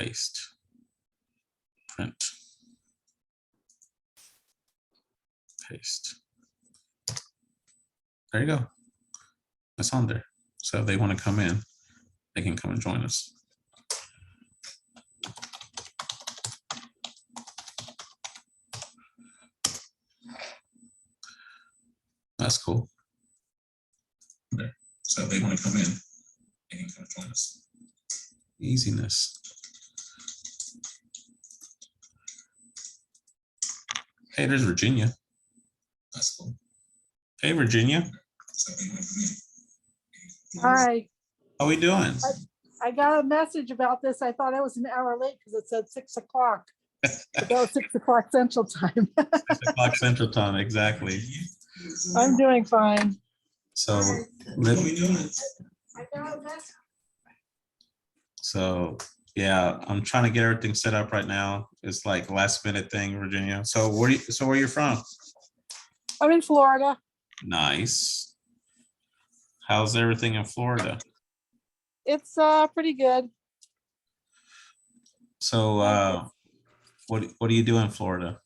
paste, print, paste. There you go. It's on there. So if they want to come in, they can come and join us. That's cool. Okay. So if they want to come in, they can come and join us. Easiness. Hey, there's Virginia. That's cool. Hey, Virginia. So if they want to come in. Hi, How we doing? I got a message about this. I thought I was an hour late because it said 6 o'clock. But that was 6 o'clock Central Time. 6 o'clock Central Time, exactly. I'm doing fine. So, so yeah, I'm trying to get everything set up right now. It's like last minute thing, Virginia. So where are you from? I'm in Florida. Nice. How's everything in Florida? It's pretty good. So what do you do in Florida?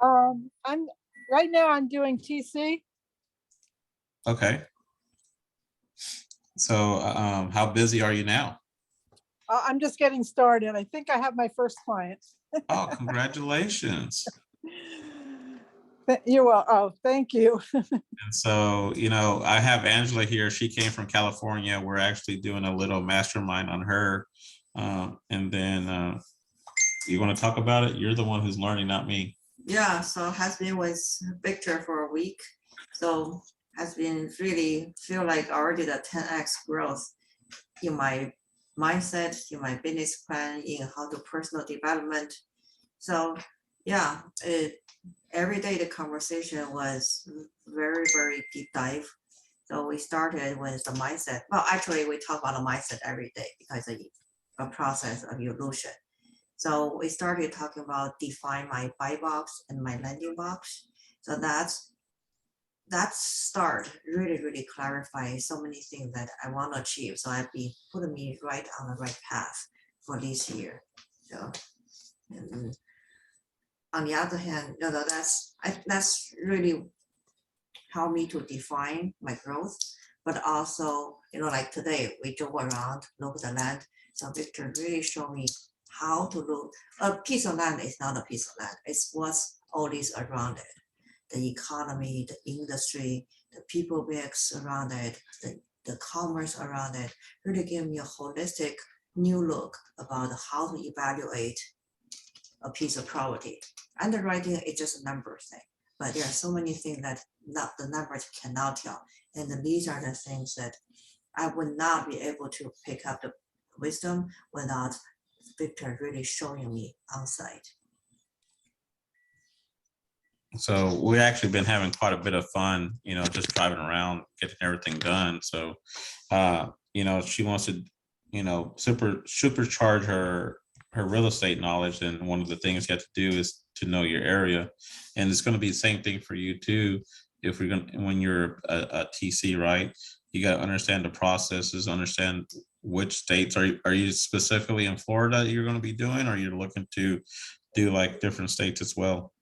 I'm right now I'm doing TC. Okay. So how busy are you now? I'm just getting started. I think I have my first client. Oh, congratulations. You're well. Oh, thank you. And so, you know, I have Angela here. She came from California. We're actually doing a little mastermind on her. And then you want to talk about it? You're the one who's learning, not me. Yeah, so has been with Victor for a week. So has been really feel like already the 10x growth in my mindset, in my business plan, in how to personal development. So yeah, every day the conversation was very, very deep dive. So we started with the mindset. Well, actually we talk about the mindset every day because it's a process of evolution. So we started talking about define my buy box and my landing box. So that's start really clarifying so many things that I want to achieve. So I've been putting me right on the right path for this year. So and on the other hand, you know, that's really helped me to define my growth, but also, you know, like today we drove around, look at the land. So Victor really showed me how to look. A piece of land is not a piece of land. It's what's all is around it. The economy, the industry, the people mix around it, the commerce around it, really give me a holistic new look about how to evaluate a piece of property. Underwriting is just a number thing, but there are so many things that the numbers cannot tell. And these are the things that I would not be able to pick up the wisdom without Victor really showing me on site. So we've actually been having quite a bit of fun, you know, just driving around, getting everything done. So, you know, she wants to, you know, supercharge her real estate knowledge. And one of the things you have to do is to know your area. And it's going to be the same thing for you too. If we're going to, when you're a TC, right, you got to understand the processes, understand which states are you specifically in Florida you're going to be doing, or you're looking to do like different states as well?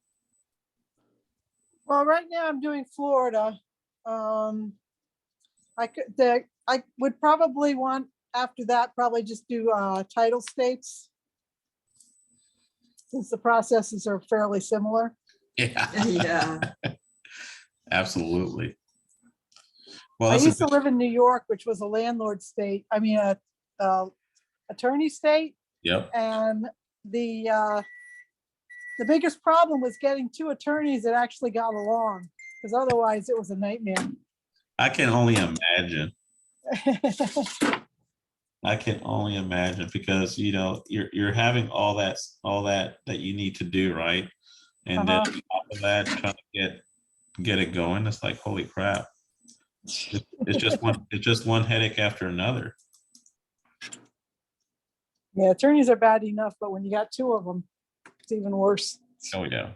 Well, right now I'm doing Florida. I would probably want after that probably just do title states, since the processes are fairly similar. Yeah, Yeah. absolutely. Well, I used to live in New York, which was a landlord state. I mean, a attorney state. Yep. And the biggest problem was getting two attorneys that actually got along, because otherwise it was a nightmare. I can only imagine. I can only imagine, because you know you're having all that you need to do, right? And then on top of that, trying to get it going, it's like, holy crap. It's just one headache after another. Yeah, attorneys are bad enough, but when you got two of them, it's even worse. Oh yeah.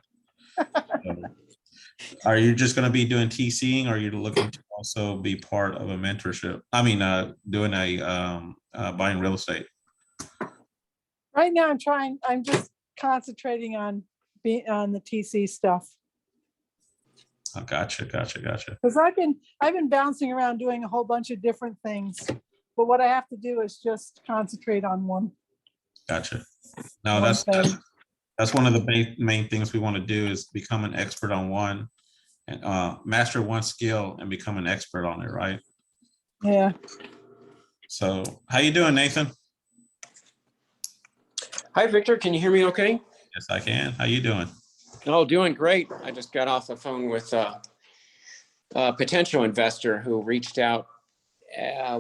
Are you just going to be doing TCing, or are you looking to also be part of a mentorship? I mean, doing a buying real estate? Right now, I'm just concentrating on on the TC stuff. Oh, gotcha. Because I've been bouncing around doing a whole bunch of different things. But what I have to do is just concentrate on one. Gotcha. No, one thing. that's one of the main things we want to do is become an expert on one and master one skill and become an expert on it, right? Yeah. So how you doing, Nathan? Hi, Victor. Can you hear me okay? Yes, I can. How you doing? Oh, doing great. I just got off the phone with a potential investor who reached out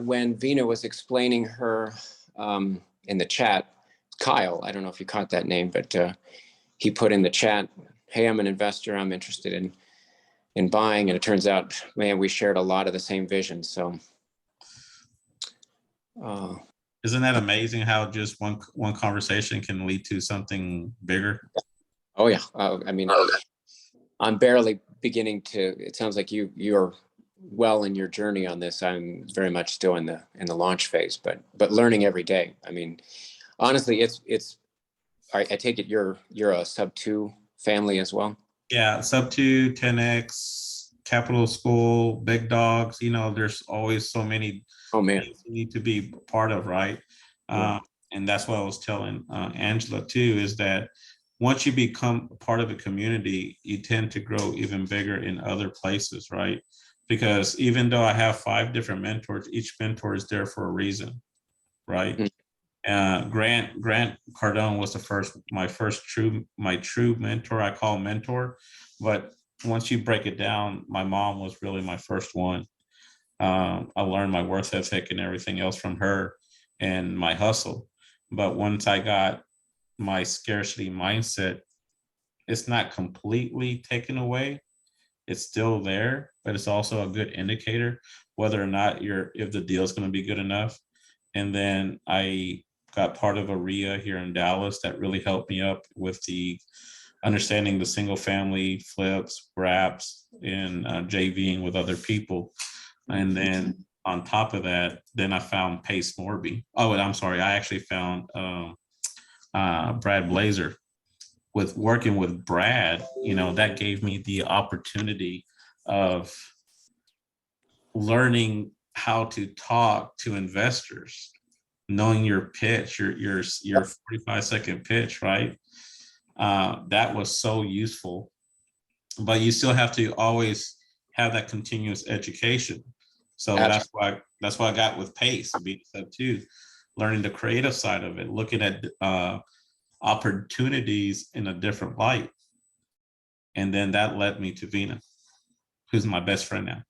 when Vina was explaining her in the chat. Kyle, I don't know if you caught that name, but he put in the chat, hey, I'm an investor. I'm interested in buying. And it turns out, man, we shared a lot of the same vision. So Isn't that amazing how just one conversation can lead to something bigger? oh yeah. I mean, I'm barely beginning to, it sounds like you're well in your journey on this. I'm very much still in the launch phase, but learning every day. I mean, honestly, I take it you're a sub 2 family as well. Yeah, sub 2, 10X, capital school, big dogs, there's always so many Oh man. things you need to be part of, right? Yeah. And that's what I was telling Angela too, is that once you become a part of a community, you tend to grow even bigger in other places, right? Because even though I have 5 different mentors, each mentor is there for a reason, right? Grant Cardone was my true mentor. I call mentor, but once you break it down, my mom was really my first one. I learned my work ethic and everything else from her and my hustle. But once I got my scarcity mindset, it's not completely taken away. It's still there, but it's also a good indicator whether or not if the deal is going to be good enough. And then I got part of a RIA here in Dallas that really helped me up with the understanding the single family flips, wraps, and JVing with other people. And then on top of that, then I found Pace Morby. Oh, and I'm sorry, I actually found Brad Blazer. With working with Brad, that gave me the opportunity of learning how to talk to investors, knowing your pitch, your 45-second pitch, right? That was so useful. But you still have to always have that continuous education. So that's why I got with Pace, being sub 2, learning the creative side of it, looking at opportunities in a different light. And then that led me to Vina, who's my best friend now.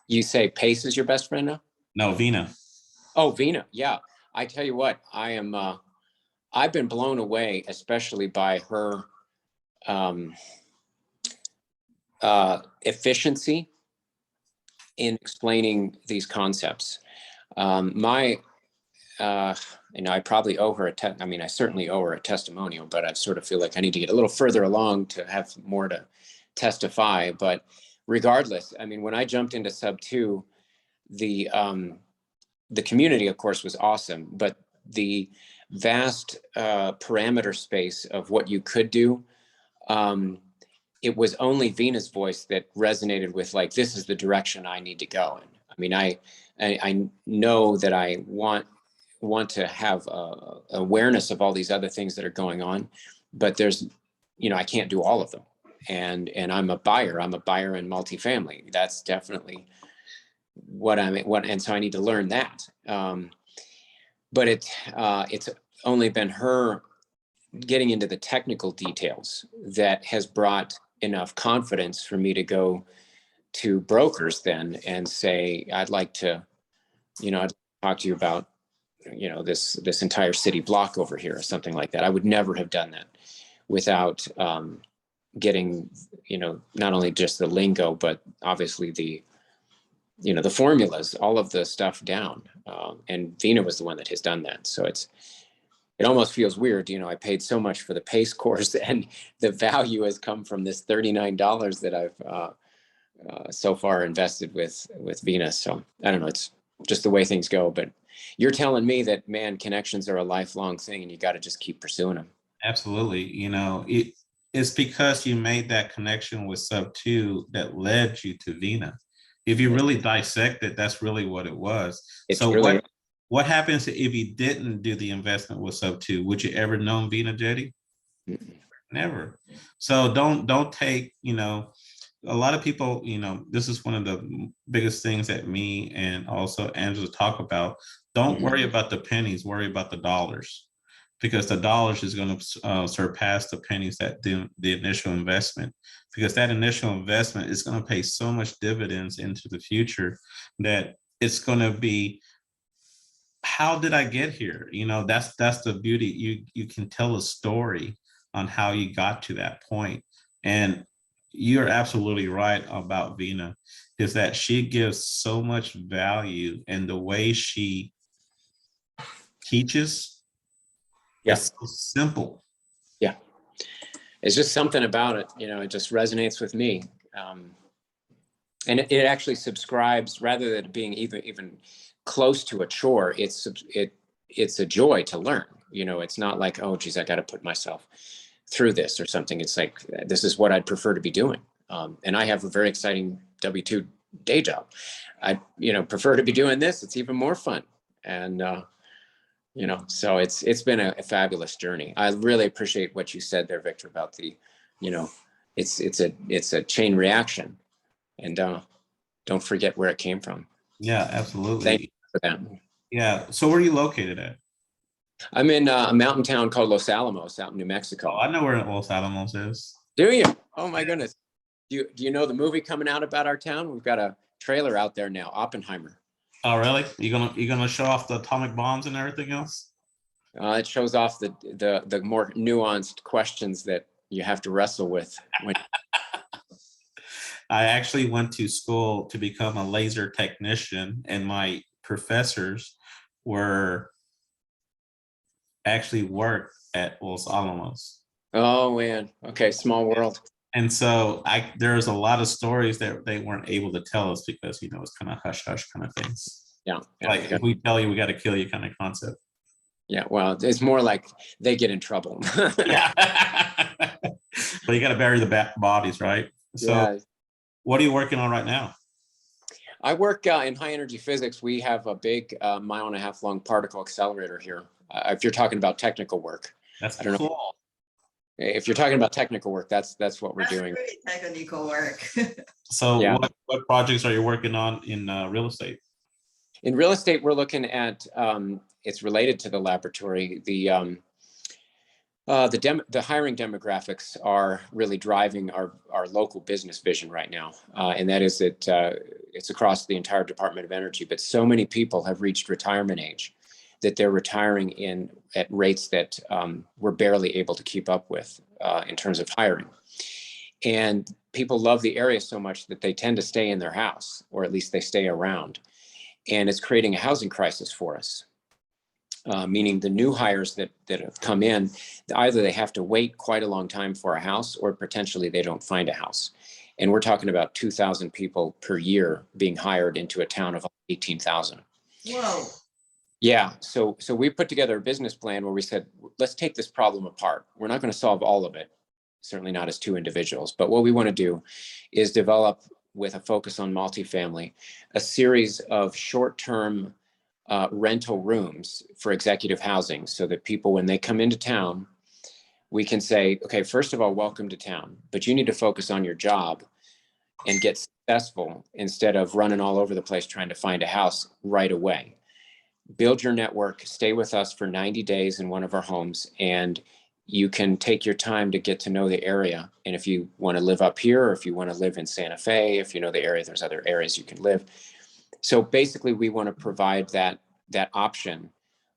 You say Pace is your best friend now? No, Vina. Oh, Vina. Yeah. I tell you what, I've been blown away, especially by her efficiency in explaining these concepts. I probably owe her I certainly owe her a testimonial, but I sort of feel like I need to get a little further along to have more to testify. But regardless, I mean, when I jumped into sub 2, the community, of course, was awesome, but the vast parameter space of what you could do, it was only Vina's voice that resonated with, like, this is the direction I need to go in. I mean, I know that I want to have awareness of all these other things that are going on, but there's, I can't do all of them. And I'm a buyer in multifamily. That's definitely and so I need to learn that. But it's only been her getting into the technical details that has brought enough confidence for me to go to brokers then and say, I'd like to, I'd talk to you about, this entire city block over here or something like that. I would never have done that without getting, not only just the lingo, but obviously the formulas, all of the stuff down. And Vina was the one that has done that. So it almost feels weird. I paid so much for the PACE course, and the value has come from this $39 that I've so far invested with Vina. So I don't know, it's just the way things go, but you're telling me that, man, connections are a lifelong thing and you got to just keep pursuing them. Absolutely. It's because you made that connection with Sub 2 that led you to Vina. If you really dissect it, that's really what it was. It's So really, what happens if you didn't do the investment with Sub 2? Would you ever known Vina Jetty? Never. So don't take, a lot of people, this is one of the biggest things that me and also Angela talk about. Don't worry about the pennies, worry about the dollars, because the dollars is going to surpass the pennies that do the initial investment, because that initial investment is going to pay so much dividends into the future that it's going to be, how did I get here? That's the beauty. You can tell a story on how you got to that point. And you're absolutely right about Vina, is that she gives so much value, and the way she teaches is so simple. Yeah. It's just something about it, it just resonates with me. And it actually subscribes, rather than being even close to a chore, it's a joy to learn. It's not like, oh geez, I got to put myself through this or something. It's like, this is what I'd prefer to be doing. And I have a very exciting W-2 day job. I prefer to be doing this. It's even more fun. And so it's been a fabulous journey. I really appreciate what you said there, Victor, about the, it's a chain reaction, and don't forget where it came from. Yeah, absolutely. Thank you for that. Yeah. So where are you located at? I'm in a mountain town called Los Alamos out in New Mexico. Oh, I know where Los Alamos is. Do you? Oh my goodness. Do you know the movie coming out about our town? We've got a trailer out there now, Oppenheimer. Oh, really? You gonna show off the atomic bombs and everything else? It shows off the more nuanced questions that you have to wrestle with. I actually went to school to become a laser technician, and my professors were actually worked at Los Alamos. Oh man. Okay, small world. And so there's a lot of stories that they weren't able to tell us because it's kind of hush hush kind of things. Yeah. Like if we tell you, we got to kill you kind of concept. Yeah, well, it's more like they get in trouble. Yeah. But you got to bury the bodies, right? So Yeah. what are you working on right now? I work in high energy physics. We have a big 1.5 mile long particle accelerator here. If you're talking about technical work, That's I don't know. cool. If you're talking about technical work, that's what we're doing. Really technical work. So Yeah. what projects are you working on in real estate? In real estate, we're looking at it's related to the laboratory. The hiring demographics are really driving our local business vision right now, and that is that it's across the entire Department of Energy. But so many people have reached retirement age that they're retiring at rates that we're barely able to keep up with in terms of hiring. And people love the area so much that they tend to stay in their house, or at least they stay around. And it's creating a housing crisis for us, meaning the new hires that have come in, either they have to wait quite a long time for a house, or potentially they don't find a house. And we're talking about 2,000 people per year being hired into a town of 18,000. Whoa. Yeah, so we put together a business plan where we said, let's take this problem apart. We're not going to solve all of it, certainly not as two individuals, but what we want to do is develop, with a focus on multifamily, a series of short-term rental rooms for executive housing, so that people, when they come into town, we can say, okay, first of all, welcome to town, but you need to focus on your job and get successful instead of running all over the place trying to find a house right away. Build your network, stay with us for 90 days in one of our homes, and you can take your time to get to know the area. And if you want to live up here, or if you want to live in Santa Fe, if you know the area, there's other areas you can live. So basically, we want to provide that option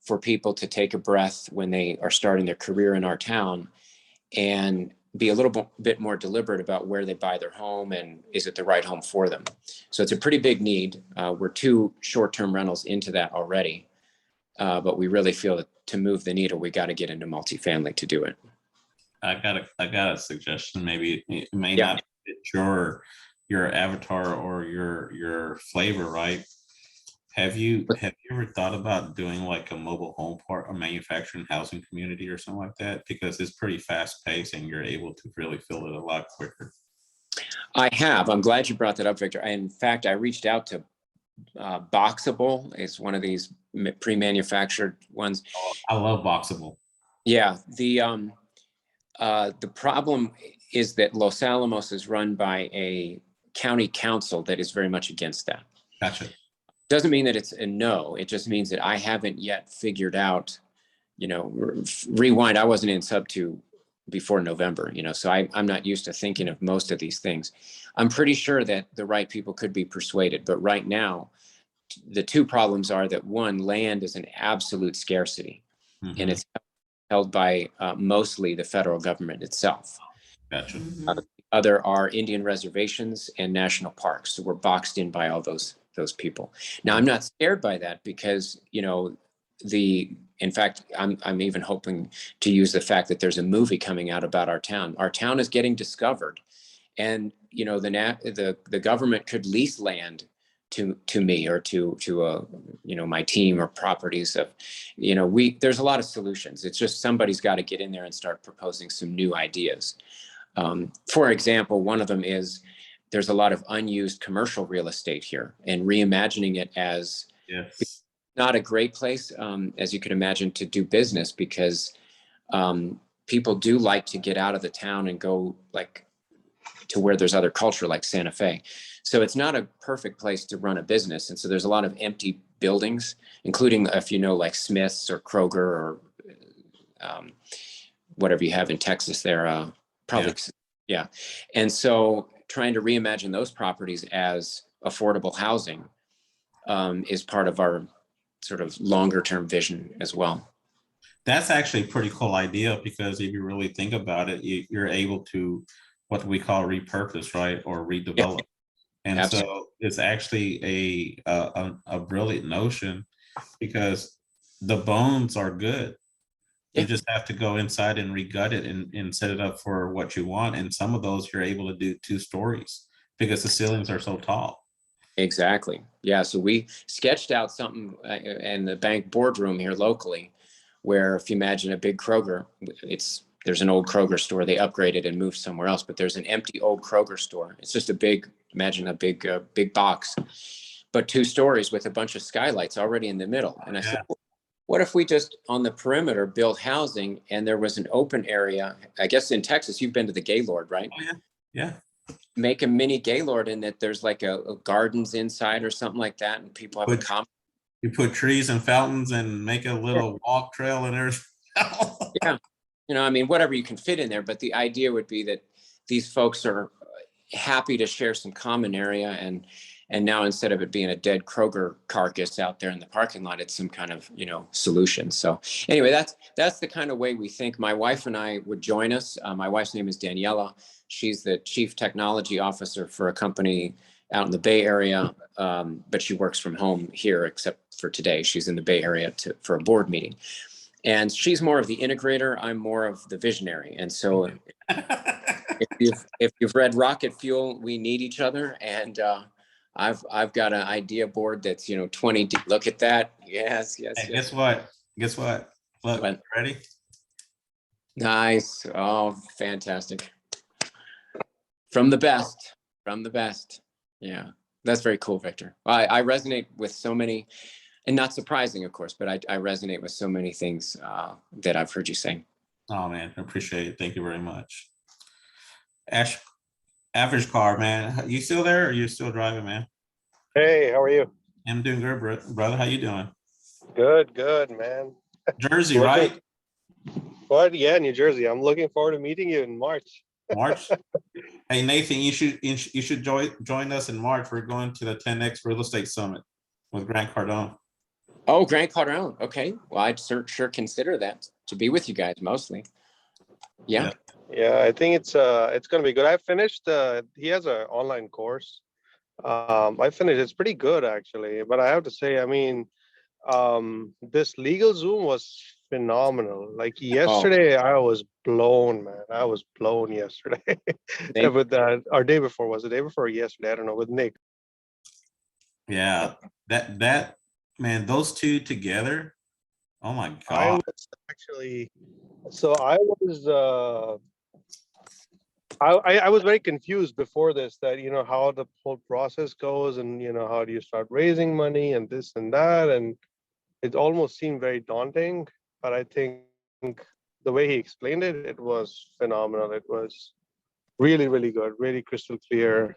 for people to take a breath when they are starting their career in our town, and be a little bit more deliberate about where they buy their home and is it the right home for them. So it's a pretty big need. We're 2 short-term rentals into that already, but we really feel that to move the needle, we got to get into multifamily to do it. I got a suggestion. Maybe it may Yeah. not fit your avatar or your flavor, right? Have you ever thought about doing like a mobile home park, a manufacturing housing community or something like that? Because it's pretty fast paced and you're able to really fill it a lot quicker. I have. I'm glad you brought that up, Victor. In fact, I reached out to Boxable. It's one of these pre-manufactured ones. I love Boxable. Yeah. The problem is that Los Alamos is run by a county council that is very much against that. Gotcha. Doesn't mean that it's a no. It just means that I haven't yet figured out, rewind. I wasn't in sub 2 before November, so I'm not used to thinking of most of these things. I'm pretty sure that the right people could be persuaded, but right now, the two problems are that one, land is an absolute scarcity, and it's held by mostly the federal government itself. Gotcha. Other are Indian reservations and national parks, so we're boxed in by all those people. Now, I'm not scared by that because, in fact, I'm even hoping to use the fact that there's a movie coming out about our town. Our town is getting discovered, and the government could lease land to me or to my team or properties of, there's a lot of solutions. It's just somebody's got to get in there and start proposing some new ideas. For example, one of them is there's a lot of unused commercial real estate here, and reimagining it as not a great place, as you can imagine, to do business, because people do like to get out of the town and go like to where there's other culture, like Santa Fe. So it's not a perfect place to run a business. And so there's a lot of empty buildings, including, if like Smith's or Kroger or whatever you have in Texas there, probably. Yeah. And so trying to reimagine those properties as affordable housing is part of our sort of longer term vision as well. That's actually a pretty cool idea, because if you really think about it, you're able to what we call repurpose, right? Or redevelop. Yeah. And absolutely. So it's actually a brilliant notion, because the bones are good. You just have to go inside and regut it and set it up for what you want. And some of those you're able to do 2 stories because the ceilings are so tall. Exactly. Yeah. So we sketched out something in the bank boardroom here locally, where if you imagine a big Kroger, there's an old Kroger store. They upgraded and moved somewhere else, but there's an empty old Kroger store. It's just imagine a big box, but 2 stories with a bunch of skylights already in the middle. And I said, what if we just on the perimeter built housing and there was an open area? I guess in Texas, you've been to the Gaylord, right? Oh, yeah. Make a mini Gaylord in that there's like a gardens inside or something like that. And people have a common. You put trees and fountains and make a little walk trail and everything. Yeah. Whatever you can fit in there. But the idea would be that these folks are happy to share some common area, and now instead of it being a dead Kroger carcass out there in the parking lot, it's some kind of, solution. So anyway, that's the kind of way we think. My wife and I would join us. My wife's name is Daniela. She's the chief technology officer for a company out in the Bay Area, but she works from home here, except for today. She's in the Bay Area for a board meeting. And she's more of the integrator. I'm more of the visionary. And so if you've read Rocket Fuel, we need each other. And I've got an idea board that's 20 deep. Look at that. Yes. Hey, yes. Guess what? Look, ready? Nice. Oh, fantastic. From the best. Yeah, that's very cool, Victor. I resonate with so many, and not surprising, of course, but I resonate with so many things that I've heard you say. Oh man, I appreciate it. Thank you very much. Ash, average car, man. You still there, or are you still driving, man? Hey, how are you? I'm doing good, brother. How you doing? Good, man. Jersey, right? What? Yeah, New Jersey. I'm looking forward to meeting you in March. Hey, Nathan, you should join us in March. We're going to the 10X Real Estate Summit with Grant Cardone. Oh, Grant Cardone. Okay. Well, I'd sure consider that to be with you guys mostly. Yeah. Yeah, I think it's going to be good. I finished. He has an online course. I finished. It's pretty good actually. But I have to say, this LegalZoom was phenomenal. Like yesterday, I was blown, man. I was blown yesterday. With that, or day before, was it day before or yesterday? I don't know, with Nick. Yeah, that man, those two together. Oh my I God. was actually, so I was, I was very confused before this, that, how the whole process goes, and, how do you start raising money and this and that, and it almost seemed very daunting, but I think the way he explained it, it was phenomenal. It was really, really good, really crystal clear.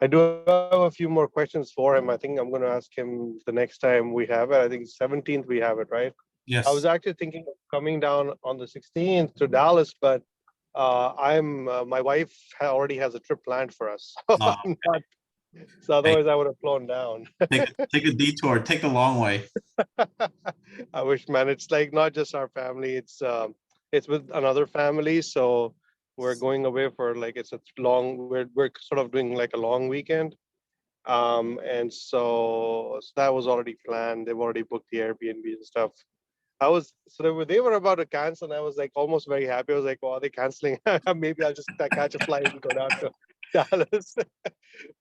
I do have a few more questions for him. I think I'm going to ask him the next time we have it. I think 17th we have it, right? I was Yes. actually thinking of coming down on the 16th to Dallas, but my wife already has a trip planned for us. So Uh, I'm not, so otherwise I would have flown down. take a detour. Take the long way. I wish, man. It's like not just our family. It's with another family. So we're going away for like it's a long. We're sort of doing like a long weekend. And so that was already planned. They've already booked the Airbnb and stuff. They were about to cancel, and I was like almost very happy. I was like, well, are they canceling? Maybe I'll just catch a flight and go down to Dallas.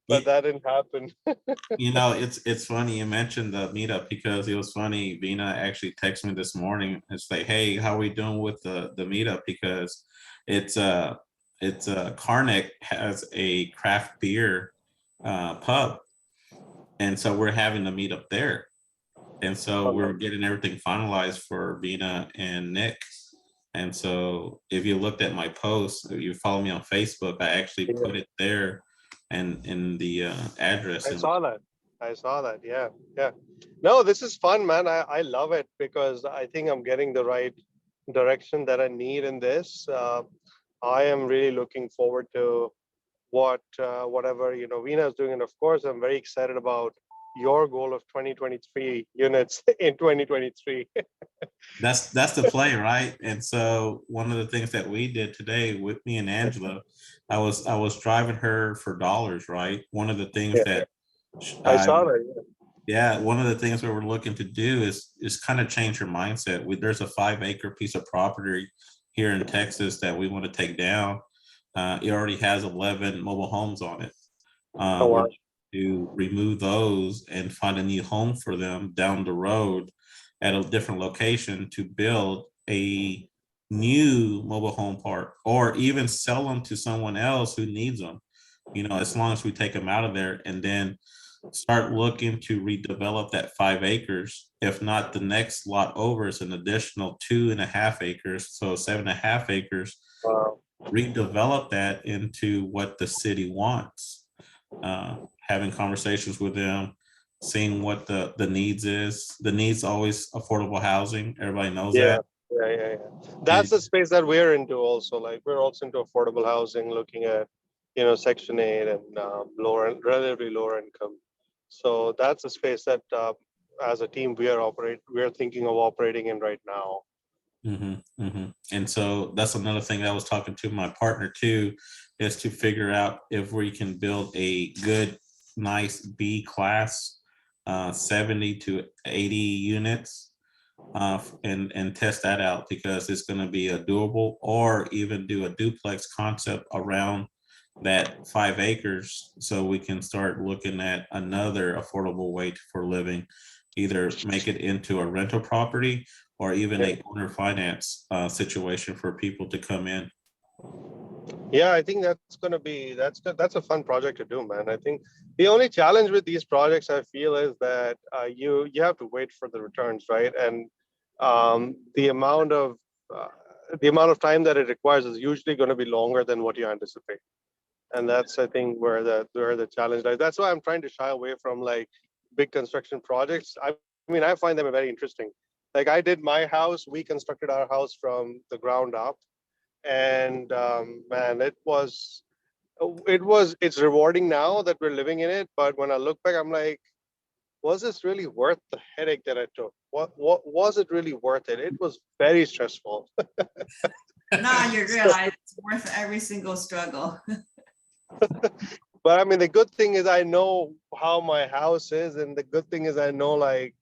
But that didn't happen. It's funny you mentioned the meetup because it was funny. Vina actually texted me this morning. It's like, hey, how are we doing with the meetup? Because it's Karnak has a craft beer pub, and so we're having the meetup there. And so we're getting everything finalized for Vina and Nick. And so if you looked at my post, if you follow me on Facebook, I actually put it there and in the address. I saw that. Yeah. Yeah. No, this is fun, man. I love it because I think I'm getting the right direction that I need in this. I am really looking forward to whatever, Veena is doing. And of course, I'm very excited about your goal of 2023 units in 2023. That's the play, right? And so one of the things that we did today with me and Angela, I was driving her for dollars, right? One of the things that I saw that. yeah, one of the things that we're looking to do is kind of change her mindset. There's a 5-acre piece of property here in Texas that we want to take down. It already has 11 mobile homes on it. Oh, wow. To remove those and find a new home for them down the road at a different location to build a new mobile home park, or even sell them to someone else who needs them, as long as we take them out of there, and then start looking to redevelop that 5 acres. If not, the next lot over is an additional 2.5 acres, so 7.5 acres. Wow. Redevelop that into what the city wants. Having conversations with them, seeing what the needs is. The needs always affordable housing. Everybody knows that. Yeah. That's the space that we're into also. Like we're also into affordable housing, looking at, Section 8 and relatively lower income. So that's a space that as a team we're thinking of operating in right now. And so that's another thing that I was talking to my partner too, is to figure out if we can build a good, nice B class, 70 to 80 units, and test that out, because it's going to be a doable, or even do a duplex concept around that 5 acres, so we can start looking at another affordable way for living, either make it into a rental property or even a owner finance situation for people to come in. Yeah, I think that's a fun project to do, man. I think the only challenge with these projects I feel is that you have to wait for the returns, right? And the amount of time that it requires is usually going to be longer than what you anticipate. And that's, I think, where the challenge lies. That's why I'm trying to shy away from like big construction projects. I mean, I find them very interesting. Like I did my house, we constructed our house from the ground up, and man, it's rewarding now that we're living in it. But when I look back, I'm like, was this really worth the headache that I took? What was it really worth it? It was very stressful. Now you realize it's worth every single struggle. But I mean, the good thing is I know how my house is, and the good thing is I know, like,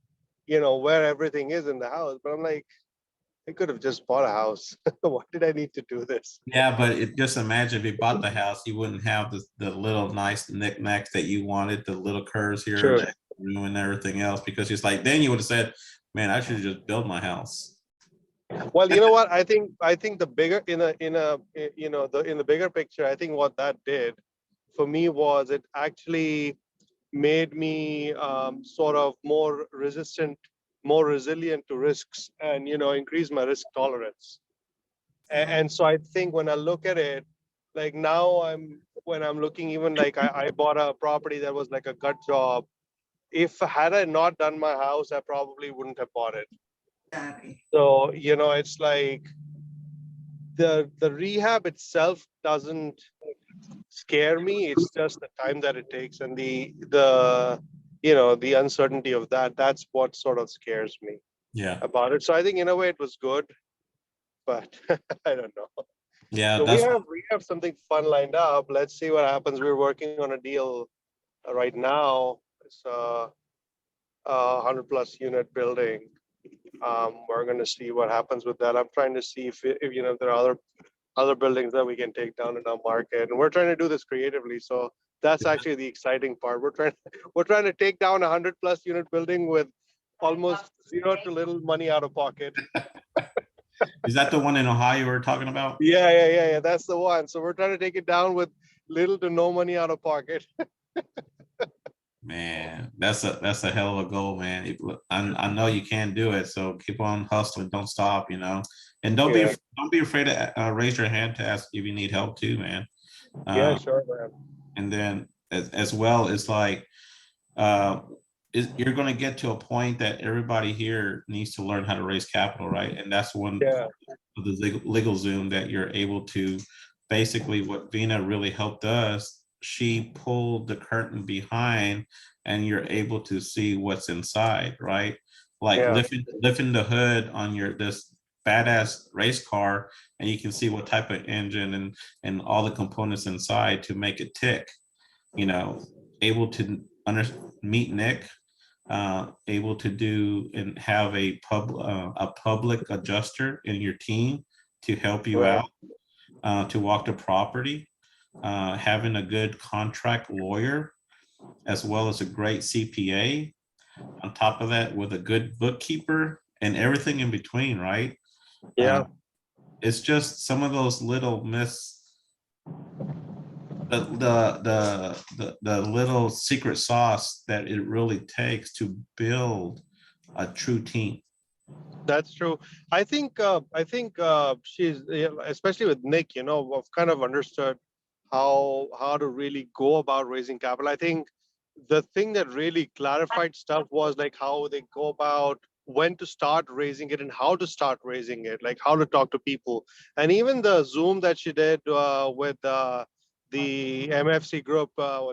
where everything is in the house. But I'm like, I could have just bought a house. Why did I need to do this? Yeah, but just imagine if you bought the house, you wouldn't have the little nice knickknacks that you wanted, the little curves here. Sure. And room and everything else, because it's like, then you would have said, man, I should just build my house. Well, you know what? I think the bigger in the bigger picture, I think what that did for me was it actually made me sort of more resistant, more resilient to risks, and increase my risk tolerance. And so I think when I look at it, like now when I'm looking, even like I bought a property that was like a gut job. If had I not done my house, I probably wouldn't have bought it. Exactly. So it's like the rehab itself doesn't scare me. It's just the time that it takes and the uncertainty of that. That's what sort of scares me Yeah. about it. So I think in a way it was good, but I don't know. Yeah. So That's we have something fun lined up. Let's see what happens. We're working on a deal right now. It's a 100+ unit building. We're going to see what happens with that. I'm trying to see if there are other buildings that we can take down in our market, and we're trying to do this creatively. So that's actually the exciting part. We're trying to take down a 100+ unit building with almost zero to little money out of pocket. is that the one in Ohio you were talking about? Yeah. That's the one. So we're trying to take it down with little to no money out of pocket. Man, that's a hell of a goal, man. I know you can do it, so keep on hustling, don't stop, and don't Yeah. be afraid to raise your hand to ask if you need help too, man. Yeah, sure, man. And then as well, it's like you're going to get to a point that everybody here needs to learn how to raise capital, right? And that's one Yeah. of the legal Zoom that you're able to basically what Vina really helped us. She pulled the curtain behind and you're able to see what's inside, right? Like Yeah. lifting the hood on this badass race car, and you can see what type of engine and all the components inside to make it tick. Able to meet Nick, able to do and have a public adjuster in your team to help you Right. out, to walk the property, having a good contract lawyer, as well as a great CPA. On top of that, with a good bookkeeper and everything in between, right? Yeah. It's just some of those little the little secret sauce that it really takes to build a true team. That's true. I think she's especially with Nick, I've kind of understood how to really go about raising capital. I think the thing that really clarified stuff was like how they go about when to start raising it and how to start raising it, like how to talk to people. And even the Zoom that she did with the MFC group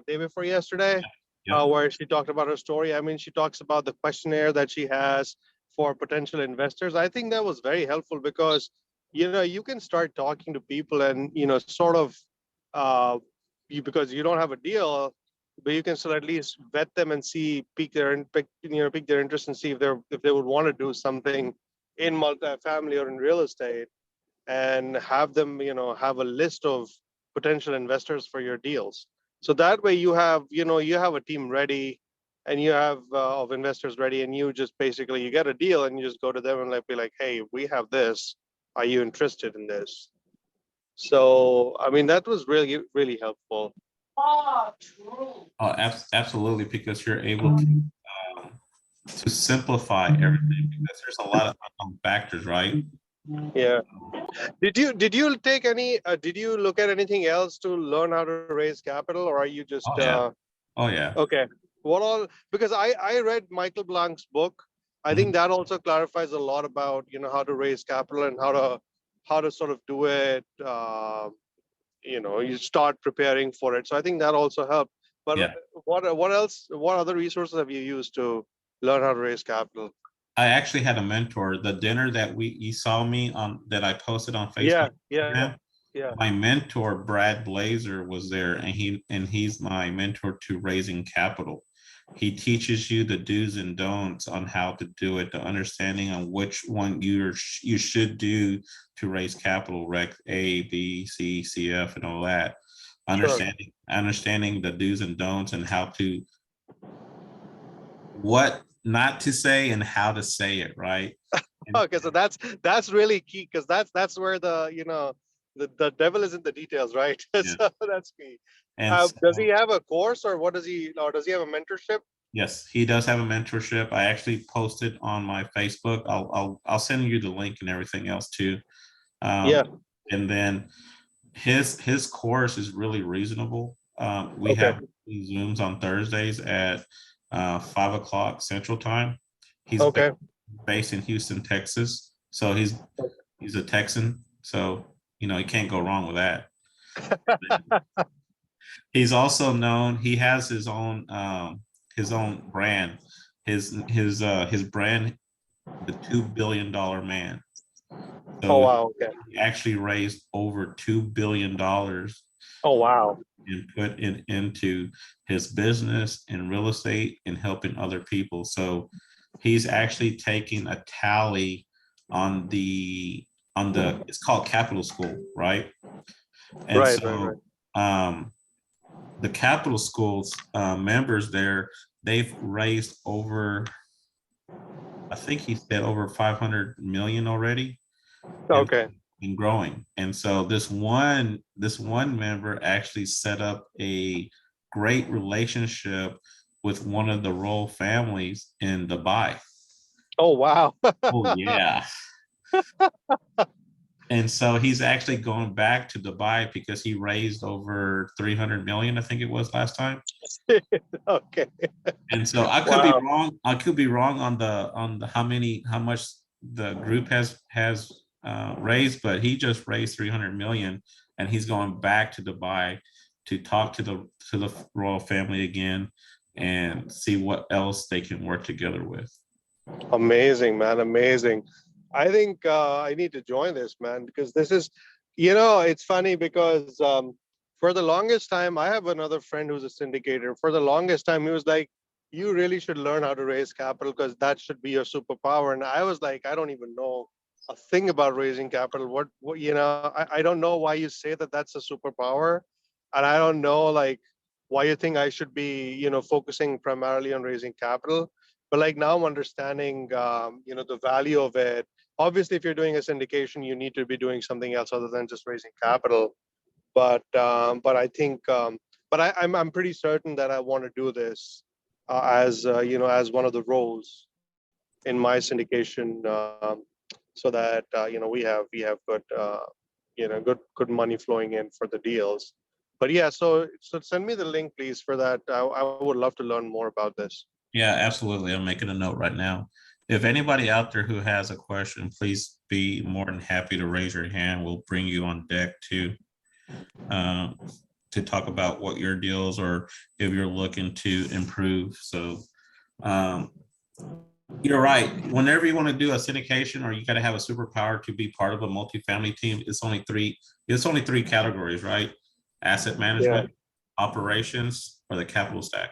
day before yesterday, Yeah. where she talked about her story. I mean, she talks about the questionnaire that she has for potential investors. I think that was very helpful because you can start talking to people and sort of because you don't have a deal, but you can still at least vet them and see pique their interest and see if they would want to do something in multifamily or in real estate, and have them have a list of potential investors for your deals. So that way you have a team ready, and you have of investors ready, and you just basically you get a deal and you just go to them and be like, hey, we have this, are you interested in this? So I mean that was really, really helpful. Absolutely, because you're able to simplify everything, because there's a lot of unknown factors, right? Yeah. Did you take any did you look at anything else to learn how to raise capital, or are you just Oh yeah. okay? What all? Because I read Michael Blank's book. I think that also clarifies a lot about how to raise capital and how to sort of do it. You start preparing for it. So I think that also helped. But Yeah. what else? What other resources have you used to learn how to raise capital? I actually had a mentor. The dinner that you saw me on, that I posted on Facebook. Yeah. My mentor Brad Blazer was there, and he's my mentor to raising capital. He teaches you the do's and don'ts on how to do it, the understanding on which one you should do to raise capital, Rec A, B, C, CF, and all that. Understanding the do's and don'ts and how to what not to say and how to say it, right? And- Okay, so that's really key because that's where the the devil is in the details, right? Yeah. So that's key. And Does so- he have a course or what does he or does he have a mentorship? Yes, he does have a mentorship. I actually posted on my Facebook. I'll send you the link and everything else too. Yeah. And then his course is really reasonable. We Okay. have Zooms on Thursdays at 5 o'clock Central Time. He's Okay. based in Houston, Texas. So he's a Texan. So you can't go wrong with that. He's also known. He has his own brand. His brand, the $2 billion man. So Oh wow. Okay. he actually raised over $2 billion Oh wow. and put it into his business and real estate and helping other people. So he's actually taking a tally on the it's called Capital School, right? And Right, so the Capital Schools members there, they've raised over, I think he said over 500 million already. Okay. And growing. And so this one member actually set up a great relationship with one of the royal families in Dubai. Oh wow. Oh yeah. And so he's actually going back to Dubai because he raised over 300 million, I think it was last time. Okay. And so I could be Wow. wrong. I could be wrong on the how much the group has raised, but he just raised 300 million, and he's going back to Dubai to talk to the royal family again and see what else they can work together with. Amazing, man. Amazing. I think I need to join this, man, because this is, it's funny because for the longest time, I have another friend who's a syndicator. For the longest time, he was like, you really should learn how to raise capital because that should be your superpower. And I was like, I don't even know a thing about raising capital. I don't know why you say that that's a superpower. And I don't know, like, why you think I should be, focusing primarily on raising capital. But like now I'm understanding, the value of it. Obviously, if you're doing a syndication, you need to be doing something else other than just raising capital. But I think, I'm pretty certain that I want to do this as one of the roles in my syndication, so that we have good money flowing in for the deals. But yeah, so send me the link, please, for that. I would love to learn more about this. Yeah, absolutely. I'm making a note right now. If anybody out there who has a question, please be more than happy to raise your hand. We'll bring you on deck uh, to talk about what your deals or if you're looking to improve. So you're right. Whenever you want to do a syndication or you got to have a superpower to be part of a multifamily team, it's only three categories, right? Asset management, operations, or the capital stack.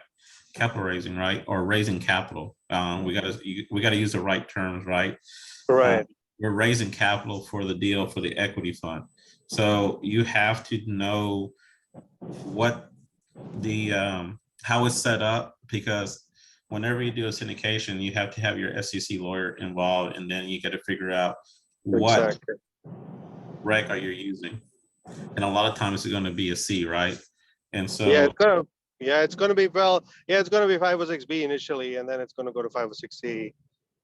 Capital raising, right? Or raising capital. We got to use the right terms, right? Right. We're raising capital for the deal for the equity fund. So you have to know what the how it's set up, because whenever you do a syndication, you have to have your SEC lawyer involved, and then you got to figure out what Exactly. rec are you using. And a lot of times it's going to be a C, right? And so It's gonna be it's gonna be 506B initially, and then it's gonna go to 506C.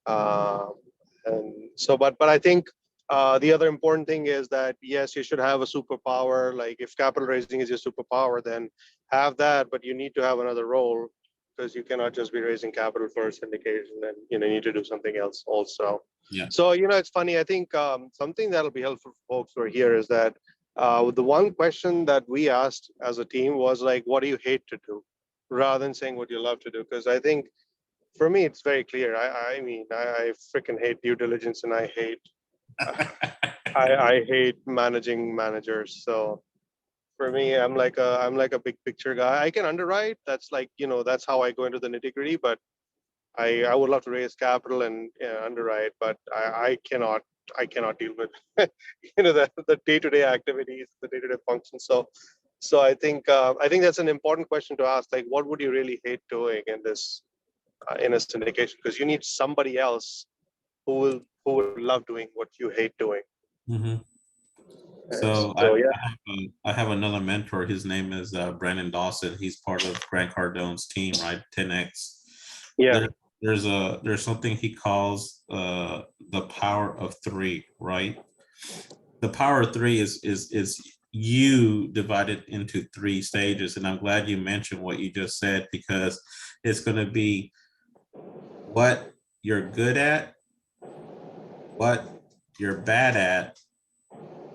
And so, but I think the other important thing is that yes, you should have a superpower. Like if capital raising is your superpower, then have that, but you need to have another role because you cannot just be raising capital for syndication, and you need to do something else also. Yeah. So it's funny. I think something that'll be helpful for folks who are here is that the one question that we asked as a team was like, what do you hate to do, rather than saying what you love to do? Because I think for me, it's very clear. I mean, I freaking hate due diligence, and I hate I hate managing managers. So for me, I'm like a big picture guy. I can underwrite. That's like, that's how I go into the nitty gritty. But I would love to raise capital and underwrite, but I cannot deal with the day-to-day activities, the day-to-day functions. So I think that's an important question to ask. Like, what would you really hate doing in this in a syndication, because you need somebody else who would love doing what you hate doing. Mhm. And So so yeah, I have another mentor. His name is Brandon Dawson. He's part of Grant Cardone's team, right? 10X. yeah, There, there's something he calls the power of three, right? The power of three is you divided into three stages, and I'm glad you mentioned what you just said, because it's going to be what you're good at, what you're bad at,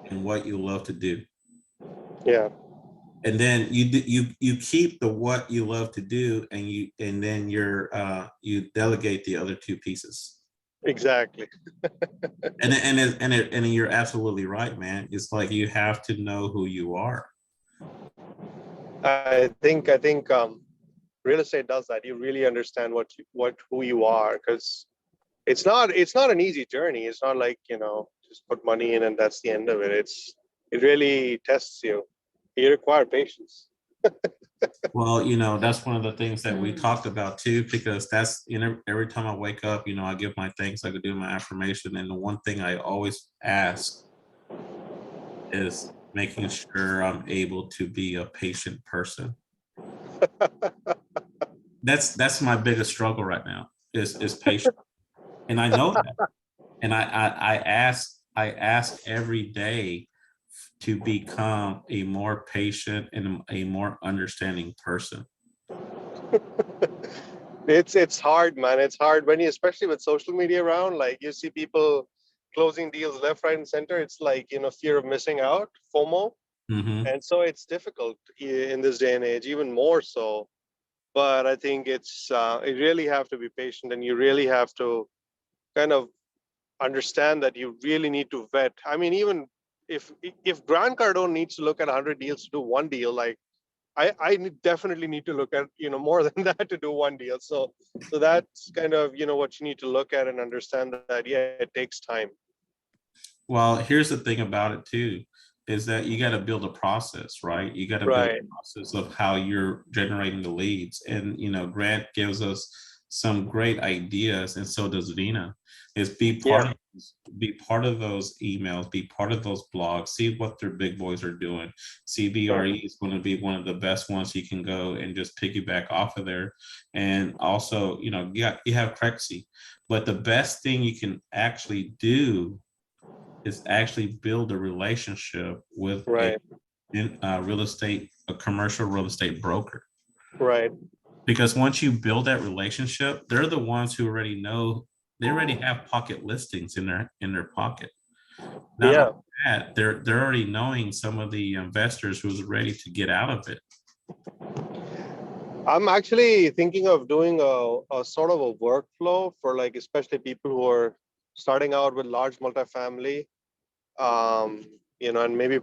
and what you love to do. yeah, And then you keep the what you love to do, and then you delegate the other two pieces. exactly. And you're absolutely right, man. It's like you have to know who you are. I think real estate does that. You really understand who you are, because it's not an easy journey. It's not like, just put money in and that's the end of it. It really tests you. You require patience. Well, that's one of the things that we talked about too, because that's, every time I wake up, I give my thanks, I could do my affirmation. And the one thing I always ask is making sure I'm able to be a patient person. That's my biggest struggle right now is patience. And I know that. And I ask every day to become a more patient and a more understanding person. It's hard, man. It's hard when especially with social media around, like you see people closing deals left, right, and center. It's like, fear of missing out, FOMO. Mm-hmm. And so it's difficult in this day and age, even more so. But I think you really have to be patient, and you really have to kind of understand that you really need to vet. I mean, even if Grant Cardone needs to look at 100 deals to do one deal, like definitely need to look at more than that to do one deal. So that's kind of what you need to look at and understand that it takes time. Well, here's the thing about it too, is that you got to build a process, right? You got to build Right. a process of how you're generating the leads. And, Grant gives us some great ideas, and so does Vina, is be part of those emails, be part of those blogs, see what their big boys are doing. CBRE is going to be one of the best ones you can go and just piggyback off of there. And also, you have Crexy, but the best thing you can actually do is actually build a relationship with Right. a commercial real estate broker. Right. Because once you build that relationship, they're the ones who already know, they already have pocket listings in their pocket. Not Yeah. only that, they're already knowing some of the investors who's ready to get out of it. I'm actually thinking of doing a sort of a workflow for, like, especially people who are starting out with large multifamily. And maybe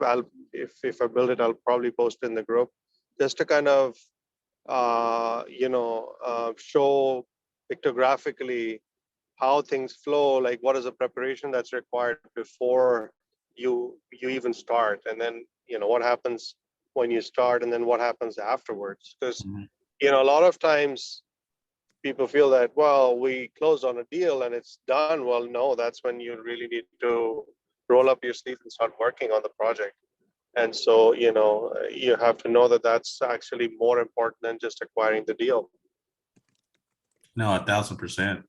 if I build it, I'll probably post it in the group, just to kind of show pictographically how things flow, like what is the preparation that's required before you even start, and then what happens when you start, and then what happens afterwards. Because Mhm. a lot of times people feel that, well, we closed on a deal and it's done. Well, no, that's when you really need to roll up your sleeves and start working on the project. And so, you have to know that that's actually more important than just acquiring the deal. No, 1,000%.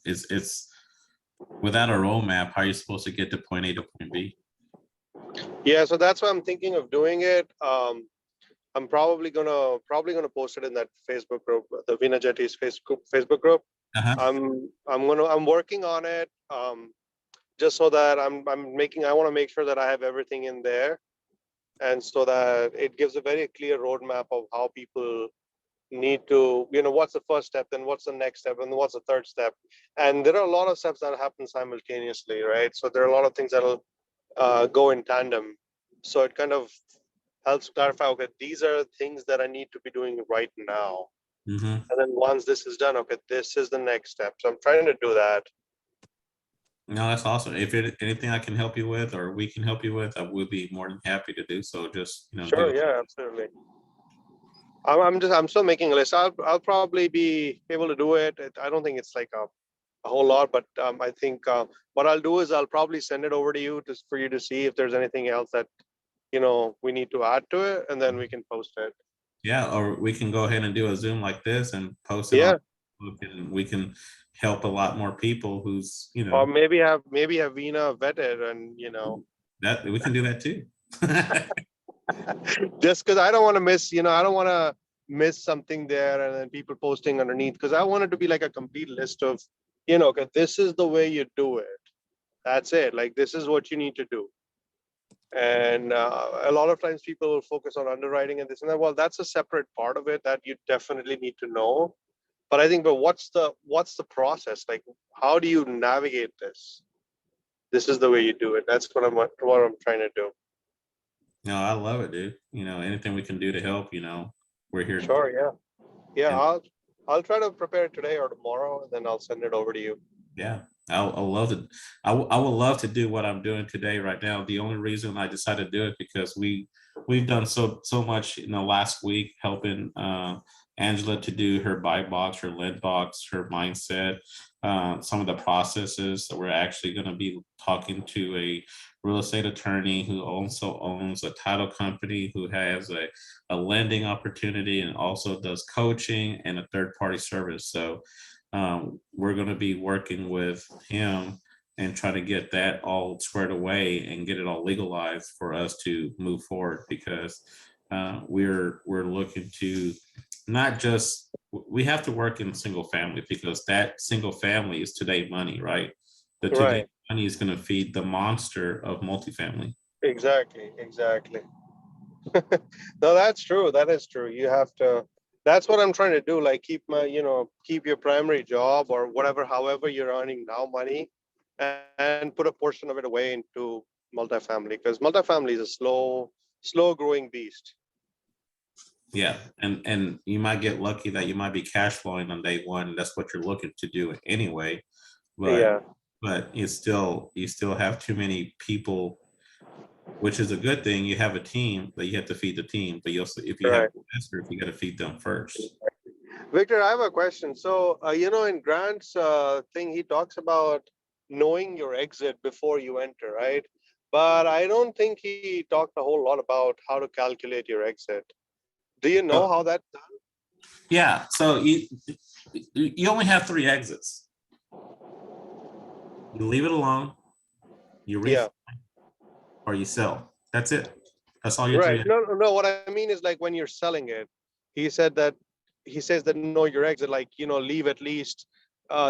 It's without a roadmap, how are you supposed to get to point A to point B? Yeah, so that's why I'm thinking of doing it. I'm probably gonna post it in that Facebook group, the Vina Jetty's Facebook group. Uh-huh. I'm working on it, just so that I want to make sure that I have everything in there, and so that it gives a very clear roadmap of how people need to, what's the first step, then what's the next step, and what's the third step. And there are a lot of steps that happen simultaneously, right? So there are a lot of things that'll go in tandem. So it kind of helps clarify, okay, these are things that I need to be doing right now. Mm-hmm. And then once this is done, okay, this is the next step. So I'm trying to do that. No, that's awesome. If anything I can help you with, or we can help you with, I would be more than happy to do so. Just, Sure, yeah, absolutely. I'm still making a list. I'll probably be able to do it. I don't think it's like a whole lot, but I think what I'll do is I'll probably send it over to you just for you to see if there's anything else that we need to add to it, and then we can post it. Yeah, or we can go ahead and do a Zoom like this and post it on Yeah, Facebook, and we can help a lot more people who's, or maybe have Veena vet it, and that we can do that too. just because I don't want to miss, I don't want to miss something there, and then people posting underneath, because I want it to be like a complete list of, okay, this is the way you do it. That's it. Like, this is what you need to do. And a lot of times people will focus on underwriting and this and that. Well, that's a separate part of it that you definitely need to know. But I think, but what's the process? Like, how do you navigate this? This is the way you do it. That's what I'm trying to do. No, I love it, dude. Anything we can do to help, we're here. Sure. Yeah. Yeah. And- I'll try to prepare it today or tomorrow, and then I'll send it over to you. Yeah, I'll love it. I would love to do what I'm doing today right now. The only reason I decided to do it because we've done so much in the last week helping Angela to do her buy box, her lead box, her mindset, some of the processes that we're actually going to be talking to a real estate attorney who also owns a title company, who has a lending opportunity and also does coaching and a third party service. So we're going to be working with him and try to get that all squared away and get it all legalized for us to move forward, because we're looking to not just, we have to work in single family, because that single family is today money, right? The today Right. money is going to feed the monster of multifamily. Exactly. No, that's true. That is true. You have to. That's what I'm trying to do. Like, keep your primary job or whatever, however you're earning now money, and put a portion of it away into multifamily, because multifamily is a slow growing beast. Yeah, and you might get lucky that you might be cash flowing on day one. That's what you're looking to do anyway. But Yeah. you still have too many people, which is a good thing. You have a team, but you have to feed the team. But you also, if you have Right. investors, you got to feed them first. Victor, I have a question. So, in Grant's thing, he talks about knowing your exit before you enter, right? But I don't think he talked a whole lot about how to calculate your exit. Do you know Oh, how that's done? yeah. So you only have 3 exits. You leave it alone, you Yeah. or you sell. That's it. That's all your Right. 3. No. What I mean is, like, when you're selling it, he says that know your exit, like, leave at least,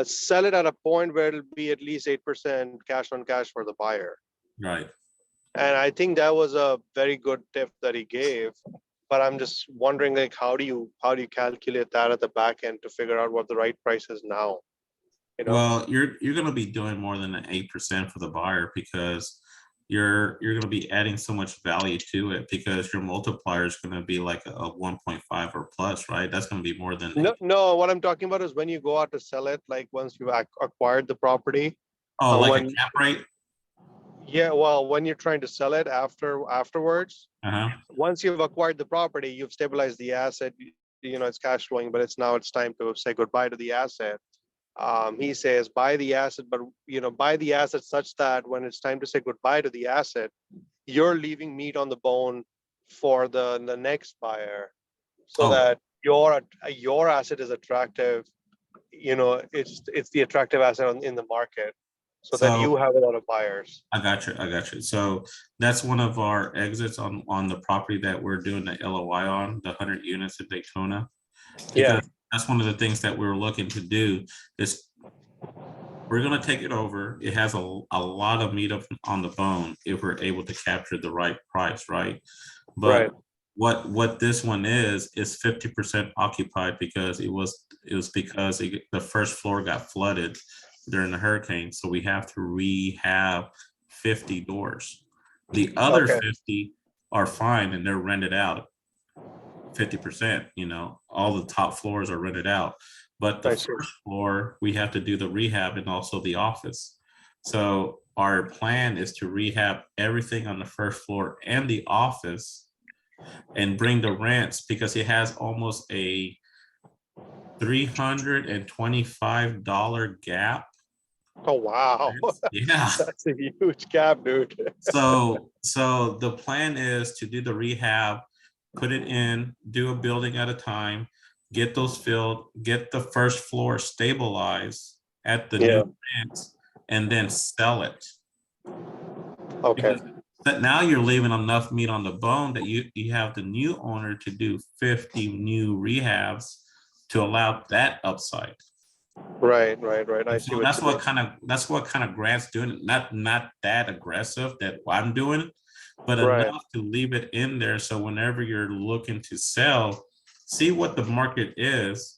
sell it at a point where it'll be at least 8% cash on cash for the buyer. Right. And I think that was a very good tip that he gave. But I'm just wondering, like, how do you calculate that at the back end to figure out what the right price is now? Well, you're going to be doing more than an 8% for the buyer, because you're going to be adding so much value to it, because your multiplier is going to be like a 1.5 or plus, right? That's going to be more than No. What I'm talking about is when you go out to sell it, like once you've acquired the property. like when a cap rate. Yeah, well, when you're trying to sell it afterwards, Uh-huh. once you've acquired the property, you've stabilized the asset, it's cash flowing, but it's time to say goodbye to the asset. He says buy the asset, but buy the asset such that when it's time to say goodbye to the asset, you're leaving meat on the bone for the next buyer, so Oh. that your asset is attractive. It's the attractive asset in the market, so that So you have a lot of buyers. I got you. So that's one of our exits on the property that we're doing the LOI on, the 100 units in Daytona. Yeah. Because that's one of the things that we were looking to do is we're going to take it over. It has a lot of meat up on the bone if we're able to capture the right price, right? But Right. what this one is 50% occupied, because it was because the first floor got flooded during the hurricane, so we have to rehab 50 doors. The other Okay. 50 are fine and they're rented out 50%. All the top floors are rented out, but the I see. first floor we have to do the rehab and also the office. So our plan is to rehab everything on the first floor and the office, and bring the rents, because it has almost a $325 gap. Oh, wow. Yeah. That's a huge gap, dude. So the plan is to do the rehab, put it in, do a building at a time, get those filled, get the first floor stabilized at the Yeah. new rents, and then sell it. Okay. Because but now you're leaving enough meat on the bone that you have the new owner to do 50 new rehabs to allow that upside. Right. I And see so what you mean. that's what kind of Grant's doing. Not that aggressive that I'm doing, but Right. enough to leave it in there. So whenever you're looking to sell, see what the market is,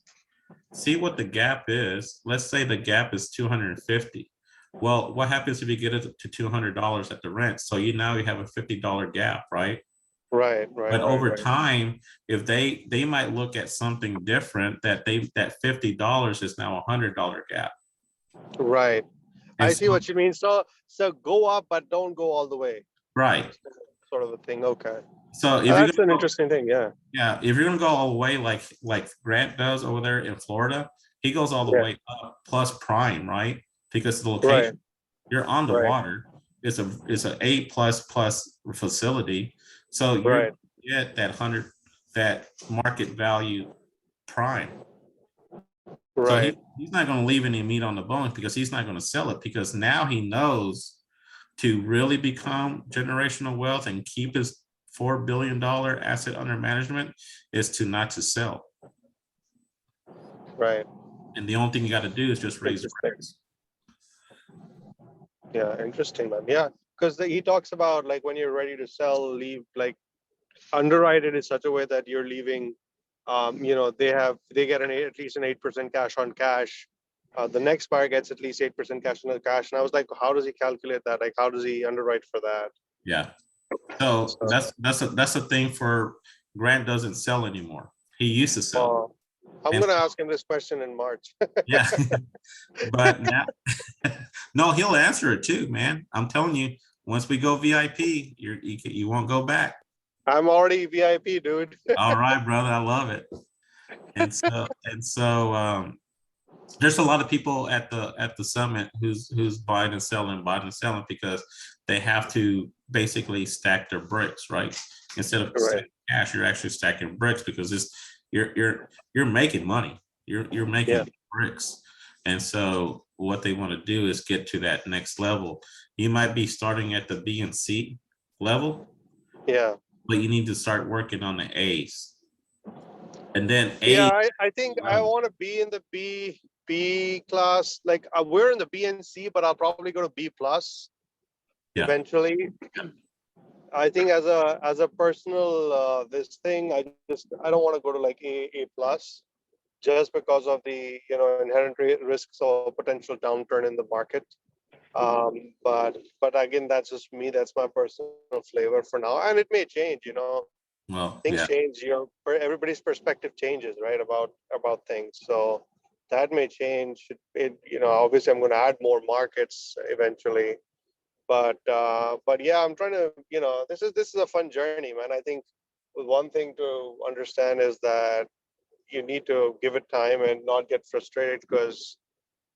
see what the gap is. Let's say the gap is 250. Well, what happens if you get it to $200 at the rent? So you have a $50 gap, right? Right. But over time, if they might look at something different, that $50 is now $100 gap. Right. And I see so- what you mean. So go up, but don't go all the way. right. Sort of a thing. Okay. So if That's you're an gonna interesting thing. Yeah. if you're gonna go all the way like Grant does over there in Florida, he goes all the Yeah. way up plus prime, right? Because of the Right. location, you're on the Right. water. It's a A plus facility. So you're Right. gonna get that market value prime. So Right. he's not going to leave any meat on the bone, because he's not going to sell it, because now he knows to really become generational wealth and keep his $4 billion asset under management is to not to sell. Right. And the only thing you got to do is just raise Interesting. rents. Yeah. Interesting, man. Yeah. Because he talks about like when you're ready to sell, leave, like underwrite it in such a way that you're leaving. They get at least an 8% cash on cash. The next buyer gets at least 8% cash on cash. And I was like, how does he calculate that? Like, how does he underwrite for that? Yeah. So that's a thing for Grant doesn't sell anymore. He used to sell. I'm And gonna ask him this question in March. Yeah. But now, no, he'll answer it too, man. I'm telling you, once we go VIP, you won't go back. I'm already VIP, dude. All right, brother, I love it. And so there's a lot of people at the summit who's buying and selling because they have to basically stack their bricks, right? Instead of Right. stacking cash, you're actually stacking bricks, because you're making money. You're making Yeah. bricks. And so what they want to do is get to that next level. You might be starting at the B and C level, Yeah. but you need to start working on the A's. And then A, Yeah, I think I want to be in the B class. Like we're in the B and C, but I'll probably go to B plus Yeah. eventually. I think as a personal this thing, I don't want to go to like A plus, just because of the inherent risks or potential downturn in the market. But again, that's just me. That's my personal flavor for now, and it may change. well, Things yeah. change. Everybody's perspective changes, right, about things. So that may change. Obviously, I'm going to add more markets eventually. But yeah, I'm trying to. This is a fun journey, man. I think one thing to understand is that you need to give it time and not get frustrated, because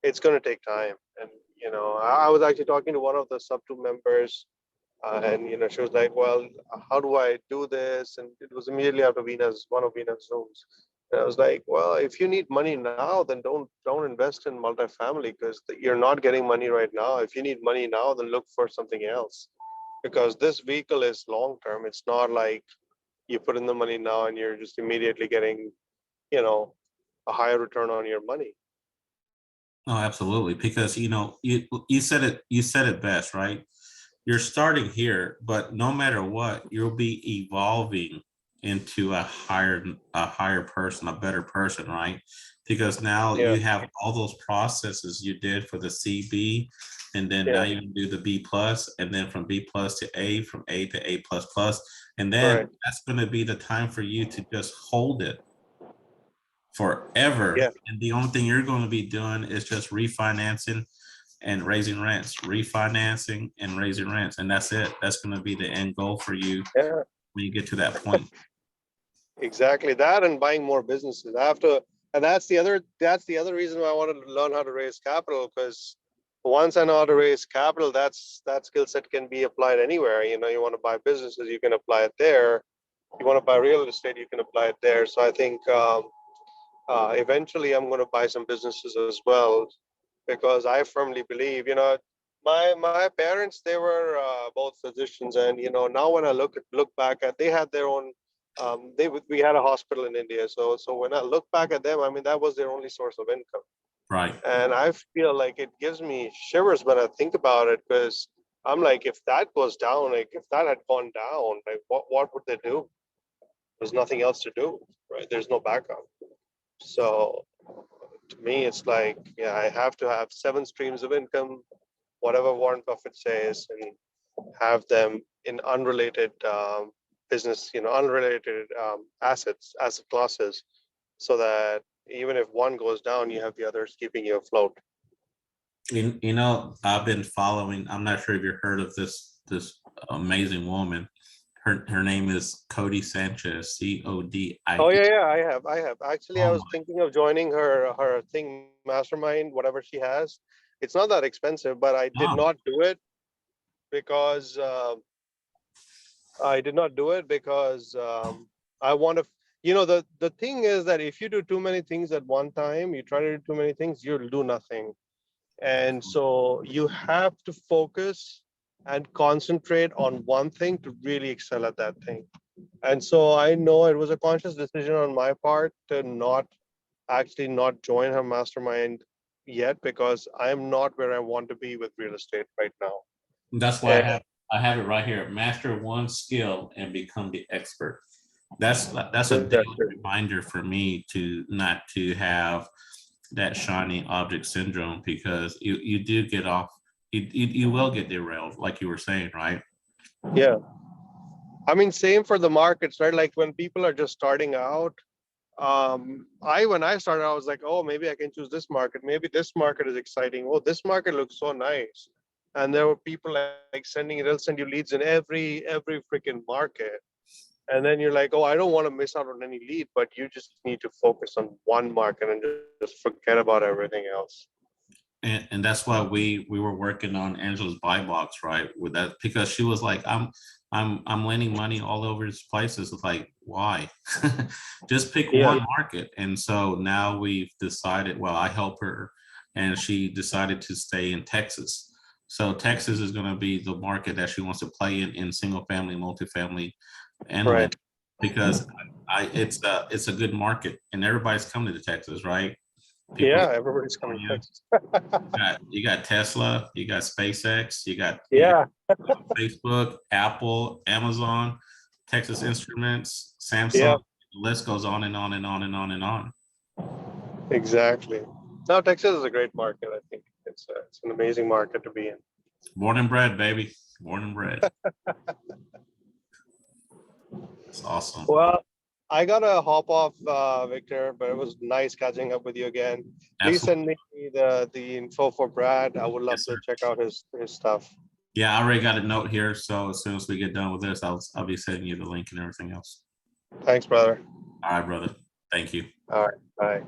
it's going to take time. And I was actually talking to one of the sub 2 members, and she was like, well, how do I do this? And it was immediately after one of Veena's Zooms. And I was like, well, if you need money now, then don't invest in multifamily, because you're not getting money right now. If you need money now, then look for something else, because this vehicle is long term. It's not like you put in the money now and you're just immediately getting a higher return on your money. No, absolutely. Because you said it best, right? You're starting here, but no matter what, you'll be evolving into a higher person, a better person, right? Because now Yeah. you have all those processes you did for the CB, and then now you can do the B plus, and then from B plus to A, from A to A plus plus, and then Right. that's going to be the time for you to just hold it forever. Yeah. And the only thing you're going to be doing is just refinancing and raising rents, refinancing and raising rents. And that's it. That's going to be the end goal for you. Yeah. when you get to that point. Exactly that, and buying more businesses. I have to, and that's the other reason why I wanted to learn how to raise capital, because once I know how to raise capital, that skill set can be applied anywhere. You know, you want to buy businesses, you can apply it there. You want to buy real estate, you can apply it there. So I think eventually I'm going to buy some businesses as well, because I firmly believe, you know, my parents, they were both physicians, and you know, now when I look back at, they had their own, we had a hospital in India, so when I look back at them, I mean, that was their only source of income, Right. and I feel like it gives me shivers when I think about it, because I'm like, if that goes down, like if that had gone down, like what would they do? There's nothing else to do, right? There's no backup. So to me, it's like, yeah, I have to have 7 streams of income, whatever Warren Buffett says, and have them in unrelated business, you know, unrelated assets, asset classes, so that even if one goes down, you have the others keeping you afloat. You know, I've been following, I'm not sure if you've heard of this amazing woman. Her name is Cody Sanchez, CODI. Oh yeah, I have. Actually, I Oh was thinking of joining her thing, mastermind, whatever she has. It's not that expensive, but I did my. not do it because I want to. You know, the thing is that if you do too many things at one time, you try to do too many things, you'll do nothing. And so you have to focus and concentrate on one thing to really excel at that thing. And so I know it was a conscious decision on my part to not join her mastermind yet, because I'm not where I want to be with real estate right now. That's why And I have it right here. Master one skill and become the expert. That's a daily Exactly. reminder for me to not to have that shiny object syndrome, because you do get off, you will get derailed, like you were saying, right? Yeah. I mean, same for the markets, right? Like when people are just starting out, when I started, I was like, oh, maybe I can choose this market. Maybe this market is exciting. Oh, this market looks so nice. And there were people like they'll send you leads in every freaking market. And then you're like, oh, I don't want to miss out on any lead, but you just need to focus on one market and just forget about everything else. And that's why we were working on Angela's buy box, right? With that, because she was like, I'm lending money all over these places. It's like, why? Just pick Yeah. one market. And so now we've decided, well, I help her, and she decided to stay in Texas. So Texas is going to be the market that she wants to play in single family, multifamily, and Right. land, because it's a good market, and everybody's coming to Texas, right? People, Yeah, everybody's coming to Texas. you got Tesla, you got SpaceX, you got Yeah. Facebook, Apple, Amazon, Texas Instruments, Samsung. Yeah. The list goes on and on and on and on and on. Exactly. No, Texas is a great market. I think it's an amazing market to be in. Born and bred, baby. Born and bred. That's awesome. Well, I gotta hop off, Victor, but it was nice catching up with you again. Please send me the info for Brad. I would love Yes, to sir. check out his stuff. Yeah, I already got a note here. So as soon as we get done with this, I'll be sending you the link and everything else. Thanks, brother. All right, brother. Thank you. All right. Bye.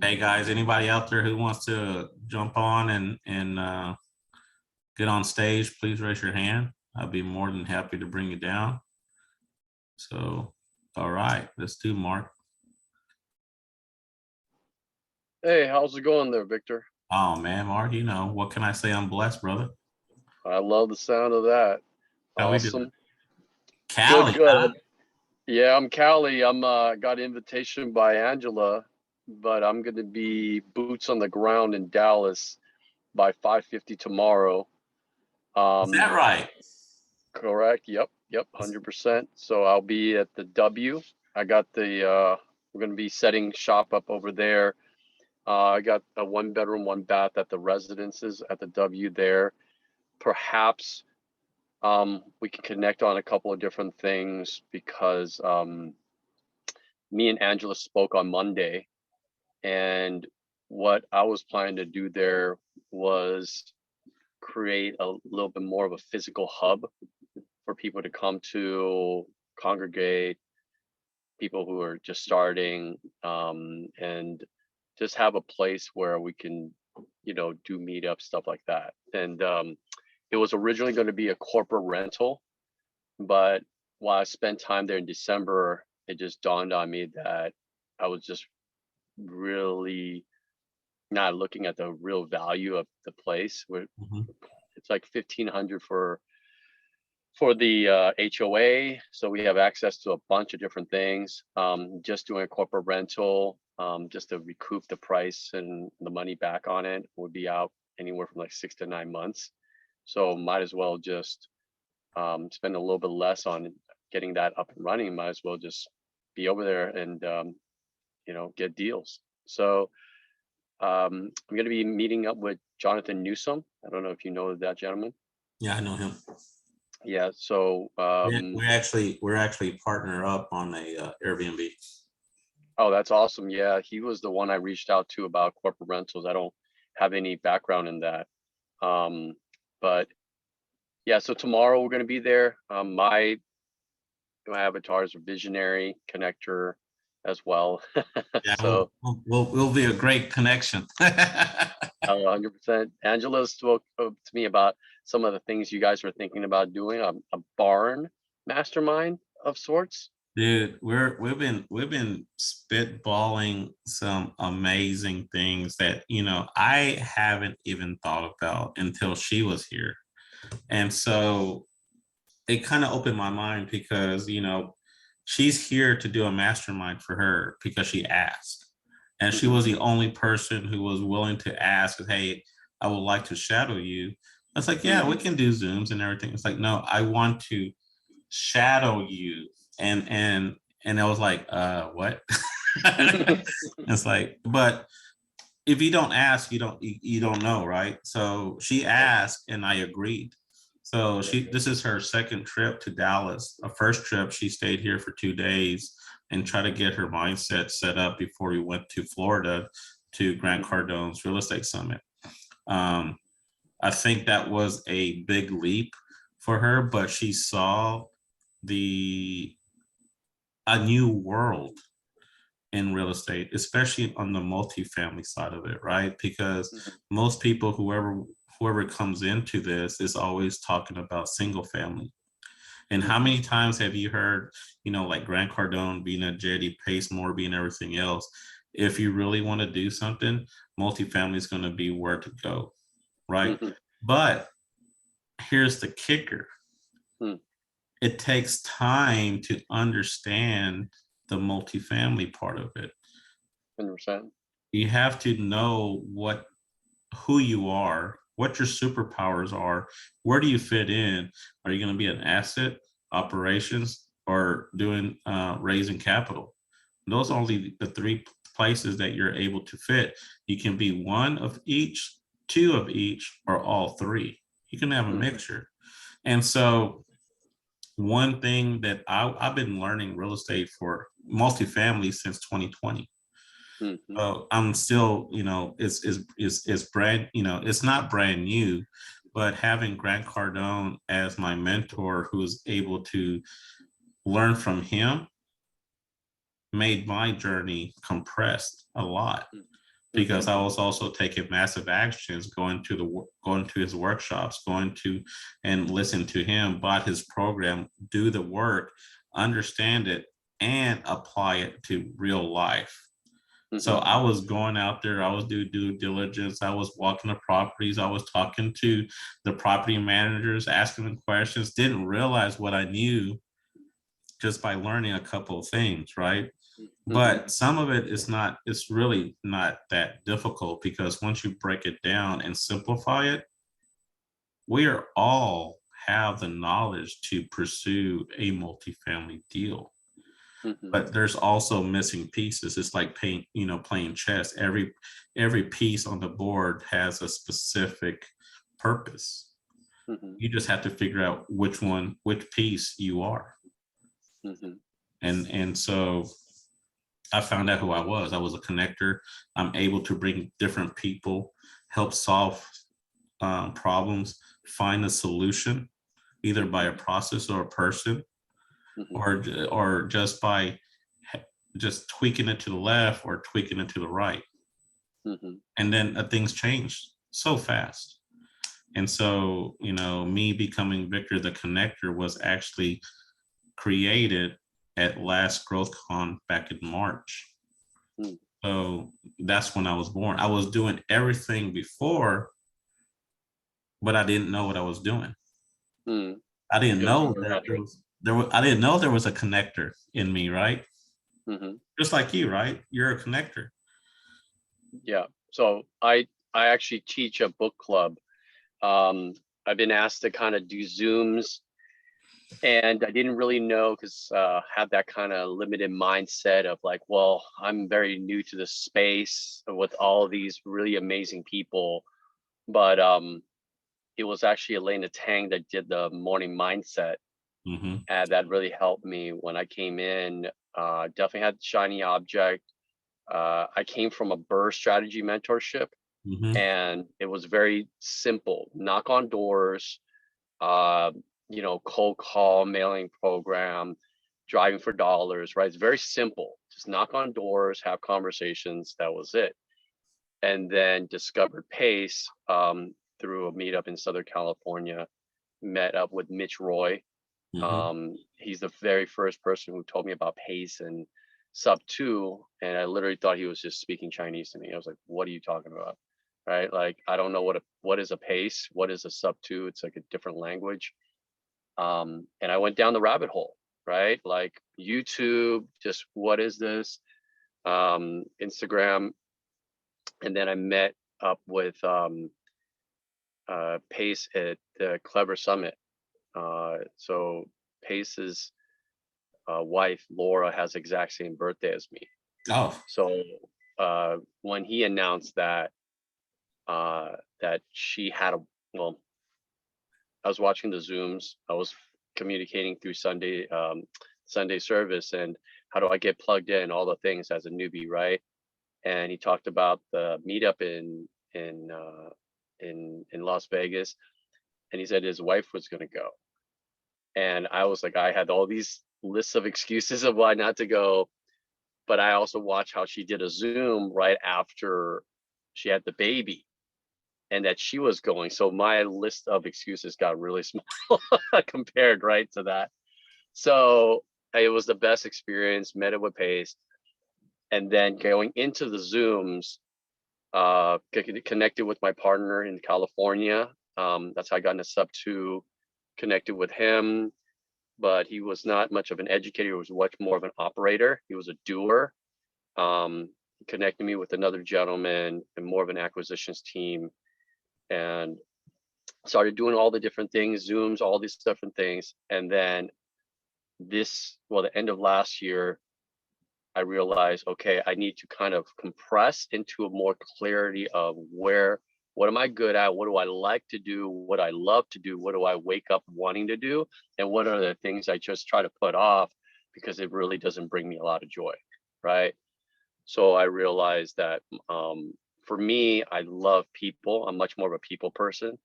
Hey guys, anybody out there who wants to jump on and get on stage, please raise your hand. I'll be more than happy to bring you down. So, all right, let's do Mark. Hey, how's it going there, Victor? Oh man, Mark, you know, what can I say? I'm blessed, brother. I love the sound of that. How we Awesome. doing? Cali, Good, huh? good. Yeah, I'm Callie. I'm got invitation by Angela, but I'm gonna be boots on the ground in Dallas by 5:50 tomorrow. Is that right? Correct. Yep, 100%. So I'll be at the W. I got the we're gonna be setting shop up over there. I got a 1-bedroom, 1-bath at the residences at the W there. Perhaps we can connect on a couple of different things, because me and Angela spoke on Monday, and what I was planning to do there was create a little bit more of a physical hub for people to come to congregate people who are just starting, and just have a place where we can, do meetup stuff like that. And it was originally going to be a corporate rental, but while I spent time there in December, it just dawned on me that I was just really not looking at the real value of the place. Mhm. It's like 1,500 for the HOA, so we have access to a bunch of different things. Just doing a corporate rental, just to recoup the price and the money back on it would be out anywhere from like 6 to 9 months. So might as well just spend a little bit less on getting that up and running. Might as well just be over there and get deals. So I'm going to be meeting up with Jonathan Newsom. I don't know if you know that gentleman. Yeah, I know him. Yeah. So We're actually partner up on a Airbnb. oh, that's awesome. Yeah, he was the one I reached out to about corporate rentals. I don't have any background in that. But yeah, so tomorrow we're going to be there. My avatar is a visionary connector as well. Yeah, So we'll be a great connection. 100%. Angela spoke to me about some of the things you guys were thinking about doing, a barn mastermind of sorts. Dude, we've been spitballing some amazing things that I haven't even thought about until she was here. And so it kind of opened my mind because she's here to do a mastermind for her because she asked. And she was the only person who was willing to ask, hey, I would like to shadow you. I was like, yeah, we can do Zooms and everything. It's like, no, I want to shadow you. And I was like, what? It's like, but if you don't ask, you don't know, right? So she asked and I agreed. So this is her second trip to Dallas. A first trip, she stayed here for 2 days and tried to get her mindset set up before we went to Florida to Grant Cardone's real estate summit. I think that was a big leap for her, but she saw a new world in real estate, especially on the multifamily side of it, right? Because most people, whoever comes into this is always talking about single family. And how many times have you heard, like Grant Cardone being a JD Pacemore being everything else? If you really want to do something, multifamily is going to be where to go, right? But here's the kicker. It takes time to understand the multifamily part of it. 100%. You have to know who you are, what your superpowers are, where do you fit in? Are you going to be an asset, operations, or doing raising capital? Those are only the 3 places that you're able to fit. You can be one of each, 2 of each, or all 3. You can have a mixture. And so one thing that I've been learning real estate for multifamily since 2020. So I'm still, it's brand, it's not brand new, but having Grant Cardone as my mentor, who was able to learn from him, made my journey compressed a lot because I was also taking massive actions, going to his workshops, going to and listen to him, bought his program, do the work, understand it, and apply it to real life. So I was going out there, I was doing due diligence, I was walking the properties, I was talking to the property managers, asking them questions, didn't realize what I knew just by learning a couple of things, right? But some of it is it's really not that difficult because once you break it down and simplify it, we all have the knowledge to pursue a multifamily deal. But there's also missing pieces. It's like playing chess. Every piece on the board has a specific purpose. You just have to figure out which piece you are. And so I found out who I was. I was a connector. I'm able to bring different people, help solve problems, find a solution, either by a process or a person. Mhm. or just by just tweaking it to the left or tweaking it to the right. Mhm. And then things change so fast. And so, me becoming Victor the Connector was actually created at last GrowthCon back in March. Mm. So that's when I was born. I was doing everything before, but I didn't know what I was doing. Mm. I didn't Because you know were that natural. I didn't know there was a connector in me, right? Mhm. Just like you, right? You're a connector. Yeah. So I actually teach a book club. I've been asked to kind of do Zooms, and I didn't really know because had that kind of limited mindset of like, well, I'm very new to this space with all of these really amazing people. But it was actually Elena Tang that did the morning mindset, Hmm. and that really helped me when I came in. Definitely had shiny object. I came from a Burr strategy mentorship, Hmm. and it was very simple: knock on doors, uh, cold call, mailing program, driving for dollars. Right? It's very simple. Just knock on doors, have conversations. That was it. And then discovered Pace through a meetup in Southern California. Met up with Mitch Roy. Hmm. He's the very first person who told me about Pace and Sub 2, and I literally thought he was just speaking Chinese to me. I was like, "What are you talking about?" Right? Like, I don't know what is a Pace, what is a Sub 2. It's like a different language. And I went down the rabbit hole, right? Like YouTube, just what is this? Instagram, and then I met up with Pace at the Clever Summit. So Pace's wife Laura has the exact same birthday as me. Oh, So when he announced that she had a well, I was watching the Zooms. I was communicating through Sunday service, and how do I get plugged in? All the things as a newbie, right? And he talked about the meetup in Las Vegas, and he said his wife was going to go. And I was like, I had all these lists of excuses of why not to go, but I also watched how she did a Zoom right after she had the baby and that she was going. So my list of excuses got really small compared right to that. So it was the best experience, met it with Pace. And then going into the Zooms, connected with my partner in California. That's how I got into Sub 2, connected with him, but he was not much of an educator. He was much more of an operator. He was a doer. Connected me with another gentleman and more of an acquisitions team, and started doing all the different things, Zooms, all these different things. And then the end of last year, I realized, okay, I need to kind of compress into a more clarity of what am I good at? What do I like to do? What I love to do? What do I wake up wanting to do? And what are the things I just try to put off because it really doesn't bring me a lot of joy, right? So I realized that for me, I love people. I'm much more of a people person.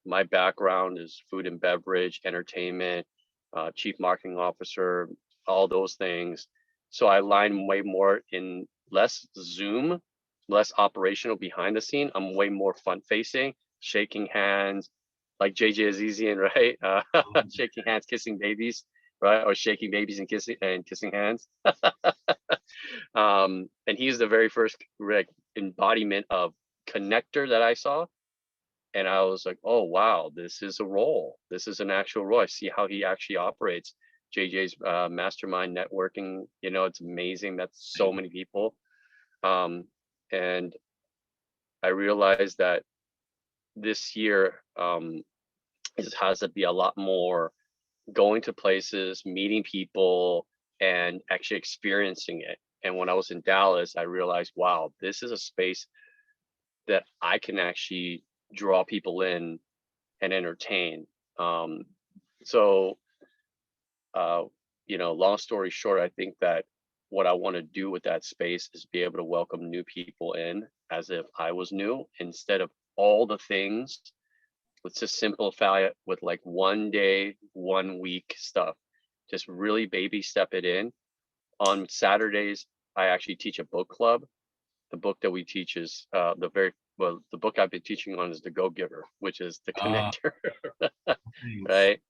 My background is food and beverage, entertainment, chief marketing officer, all those things. So I align way more in less Zoom, less operational behind the scene. I'm way more front facing, shaking hands, like JJ Azizian, right? Shaking hands, kissing babies, right? Or shaking babies and kissing hands. And he's the very first embodiment of connector that I saw. And I was like, oh, wow, this is a role. This is an actual role. I see how he actually operates. JJ's mastermind networking, it's amazing. That's so many people. And I realized that this year it has to be a lot more going to places, meeting people, and actually experiencing it. And when I was in Dallas, I realized, wow, this is a space that I can actually draw people in and entertain. So, long story short, I think that what I want to do with that space is be able to welcome new people in as if I was new instead of all the things. Let's just simplify it with like 1 day, 1 week stuff. just really baby step it in. On Saturdays, I actually teach a book club. The book that we teach is the book I've been teaching on is The Go-Giver, which is the Ah, connector, thanks. right?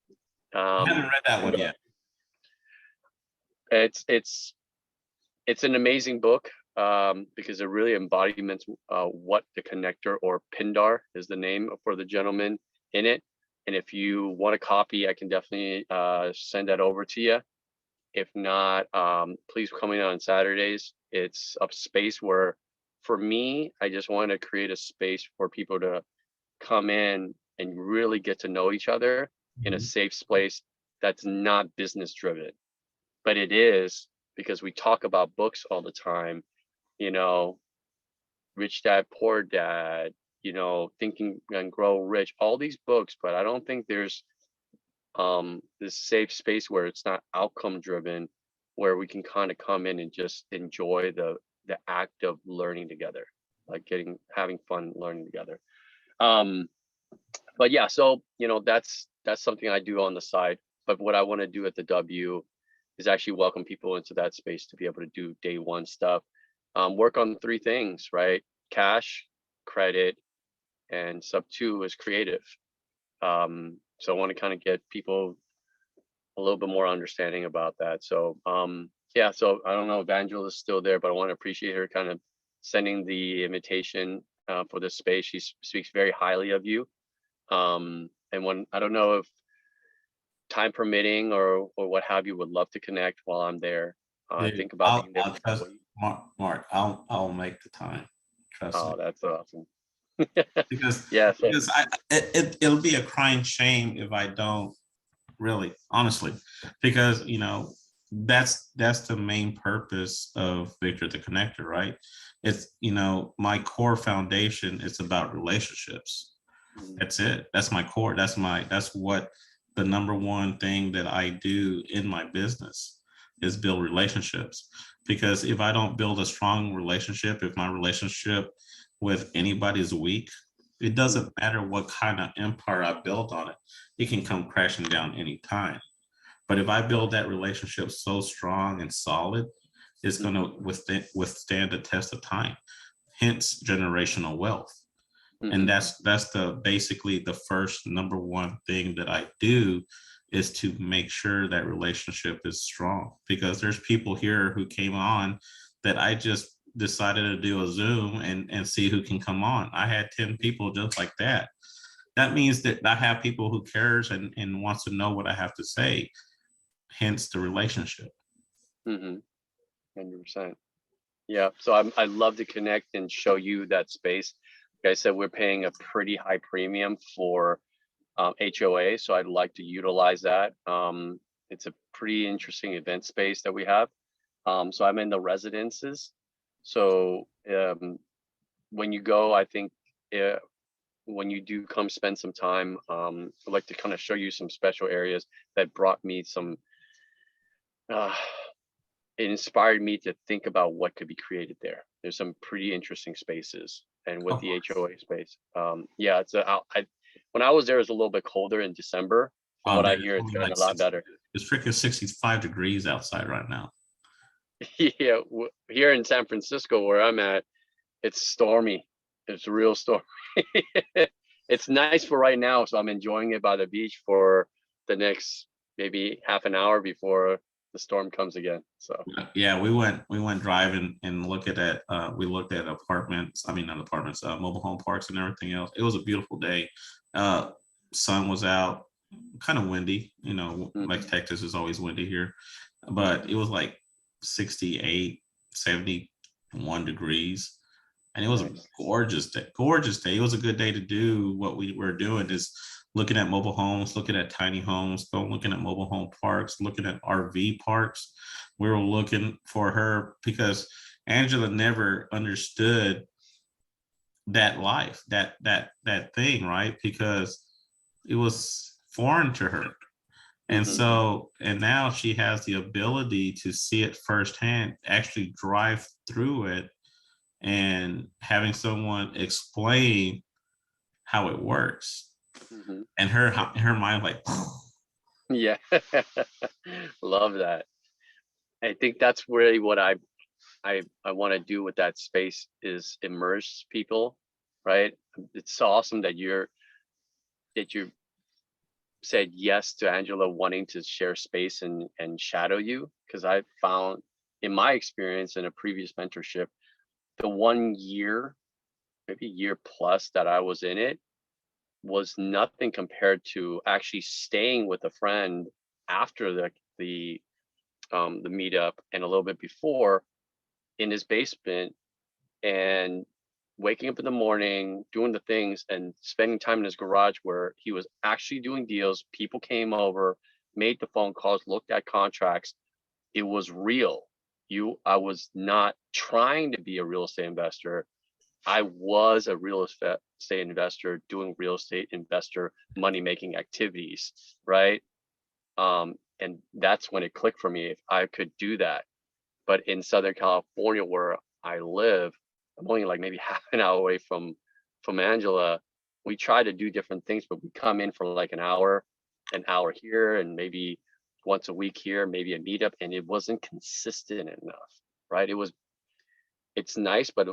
I haven't read that one yet. It's an amazing book, because it really embodiments what the connector, or Pindar is the name for the gentleman in it. And if you want a copy, I can definitely send that over to you. If not, please come in on Saturdays. It's a space where, for me, I just want to create a space for people to come in and really get to know each other in a Mhm. safe space that's not business driven. But it is, because we talk about books all the time, you know, Rich Dad, Poor Dad, Think and Grow Rich, all these books, but I don't think there's this safe space where it's not outcome driven, where we can kind of come in and just enjoy the act of learning together, like having fun learning together. Um, but yeah, so that's something I do on the side. But what I want to do at the W is actually welcome people into that space to be able to do day one stuff. Work on three things, right? Cash, credit, and sub two is creative. So I want to kind of get people a little bit more understanding about that. So yeah, so I don't know if Angela is still there, but I want to appreciate her kind of sending the invitation for this space. She speaks very highly of you. And when I don't know if time permitting or what have you, would love to connect while I'm there. Dude, Think about being there I'll for trust 4 weeks. Mark. I'll make the time. Trust me. Oh, that's awesome. Because Yeah, so it'll be a crying shame if I don't, really, honestly, because that's the main purpose of Victor the Connector, right? It's my core foundation is about relationships. That's it. That's my core. That's what the number one thing that I do in my business is build relationships. Because if I don't build a strong relationship, if my relationship with anybody is weak, it doesn't matter what kind of empire I built on it. It can come crashing down anytime. But if I build that relationship so strong and solid, it's going to withstand the test of time. Hence, generational wealth. And that's basically the first number one thing that I do is to make sure that relationship is strong, because there's people here who came on that I just decided to do a Zoom and see who can come on. I had 10 people just like that. That means that I have people who cares and wants to know what I have to say, hence the relationship. 100%. Yeah, so I love to connect and show you that space. Like I said, we're paying a pretty high premium for HOA, so I'd like to utilize that. It's a pretty interesting event space that we have. So I'm in the residences. So when you go, I think when you do come spend some time, I'd like to kind of show you some special areas that brought me some it inspired me to think about what could be created there. There's some pretty interesting spaces, and with the HOA space, yeah, when I was there, it was a little bit colder in December. From what I hear, it's gotten a lot better. It's freaking 65 degrees outside right now. Yeah, here in San Francisco, where I'm at, it's stormy. It's real stormy. It's nice for right now, so I'm enjoying it by the beach for the next maybe half an hour before the storm comes again. So yeah, we went driving and looked at we looked at apartments. I mean, not apartments, mobile home parks and everything else. It was a beautiful day. Sun was out, kind of windy. Like Texas is always windy here, but it was like 68, 71 degrees, and it was a gorgeous day. Gorgeous day. It was a good day to do what we were doing, is looking at mobile homes, looking at tiny homes, looking at mobile home parks, looking at RV parks. We were looking for her because Angela never understood that life, that thing, right? Because it was foreign to her. And so, and now she has the ability to see it firsthand, actually drive through it, and having someone explain how it works. And her mind like, Yeah. Love that. I think that's really what I want to do with that space is immerse people, right? It's so awesome that you said yes to Angela wanting to share space and shadow you, because I found in my experience in a previous mentorship, the 1 year, maybe year plus that I was in it was nothing compared to actually staying with a friend after the meetup and a little bit before in his basement and waking up in the morning, doing the things and spending time in his garage where he was actually doing deals. People came over, made the phone calls, looked at contracts. It was real. I was not trying to be a real estate investor. I was a real estate investor doing real estate investor money making activities, right? And that's when it clicked for me if I could do that. But in Southern California, where I live, I'm only like maybe half an hour away from Angela. We try to do different things, but we come in for like an hour here, and maybe once a week here, maybe a meetup, and it wasn't consistent enough, right? It's nice, but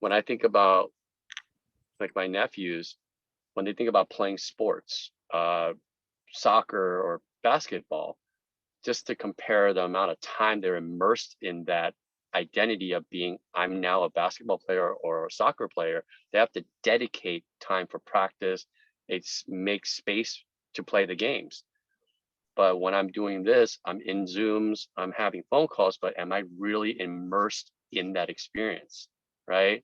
when I think about like my nephews, when they think about playing sports, soccer or basketball, just to compare the amount of time they're immersed in that identity of being, I'm now a basketball player or a soccer player, they have to dedicate time for practice. It's make space to play the games. But when I'm doing this, I'm in Zooms, I'm having phone calls, but am I really immersed in that experience, right?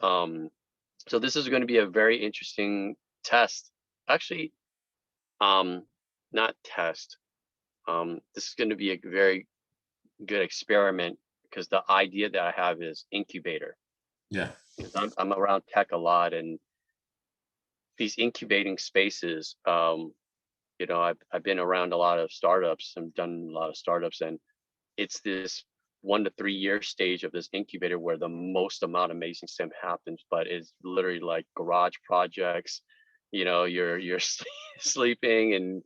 So this is going to be a very interesting test. Actually, not test. This is going to be a very good experiment because the idea that I have is incubator. Yeah. I'm around tech a lot, and these incubating spaces, I've been around a lot of startups and done a lot of startups, and it's this 1 to 3 year stage of this incubator where the most amount of amazing stuff happens, but it's literally like garage projects. You're sleeping and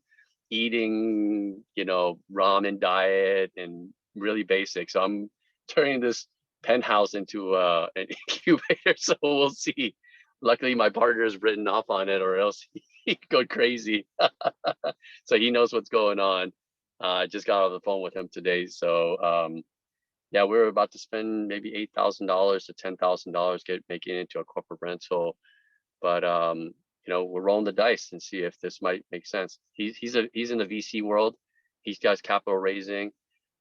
eating, ramen diet and really basic. So I'm turning this penthouse into an incubator. So we'll see. Luckily, my partner has written off on it, or else he'd go crazy. So he knows what's going on. I just got off the phone with him today. So yeah, we were about to spend maybe $8,000 to $10,000 making it into a corporate rental. But we're rolling the dice and see if this might make sense. He's in the VC world. He's got capital raising,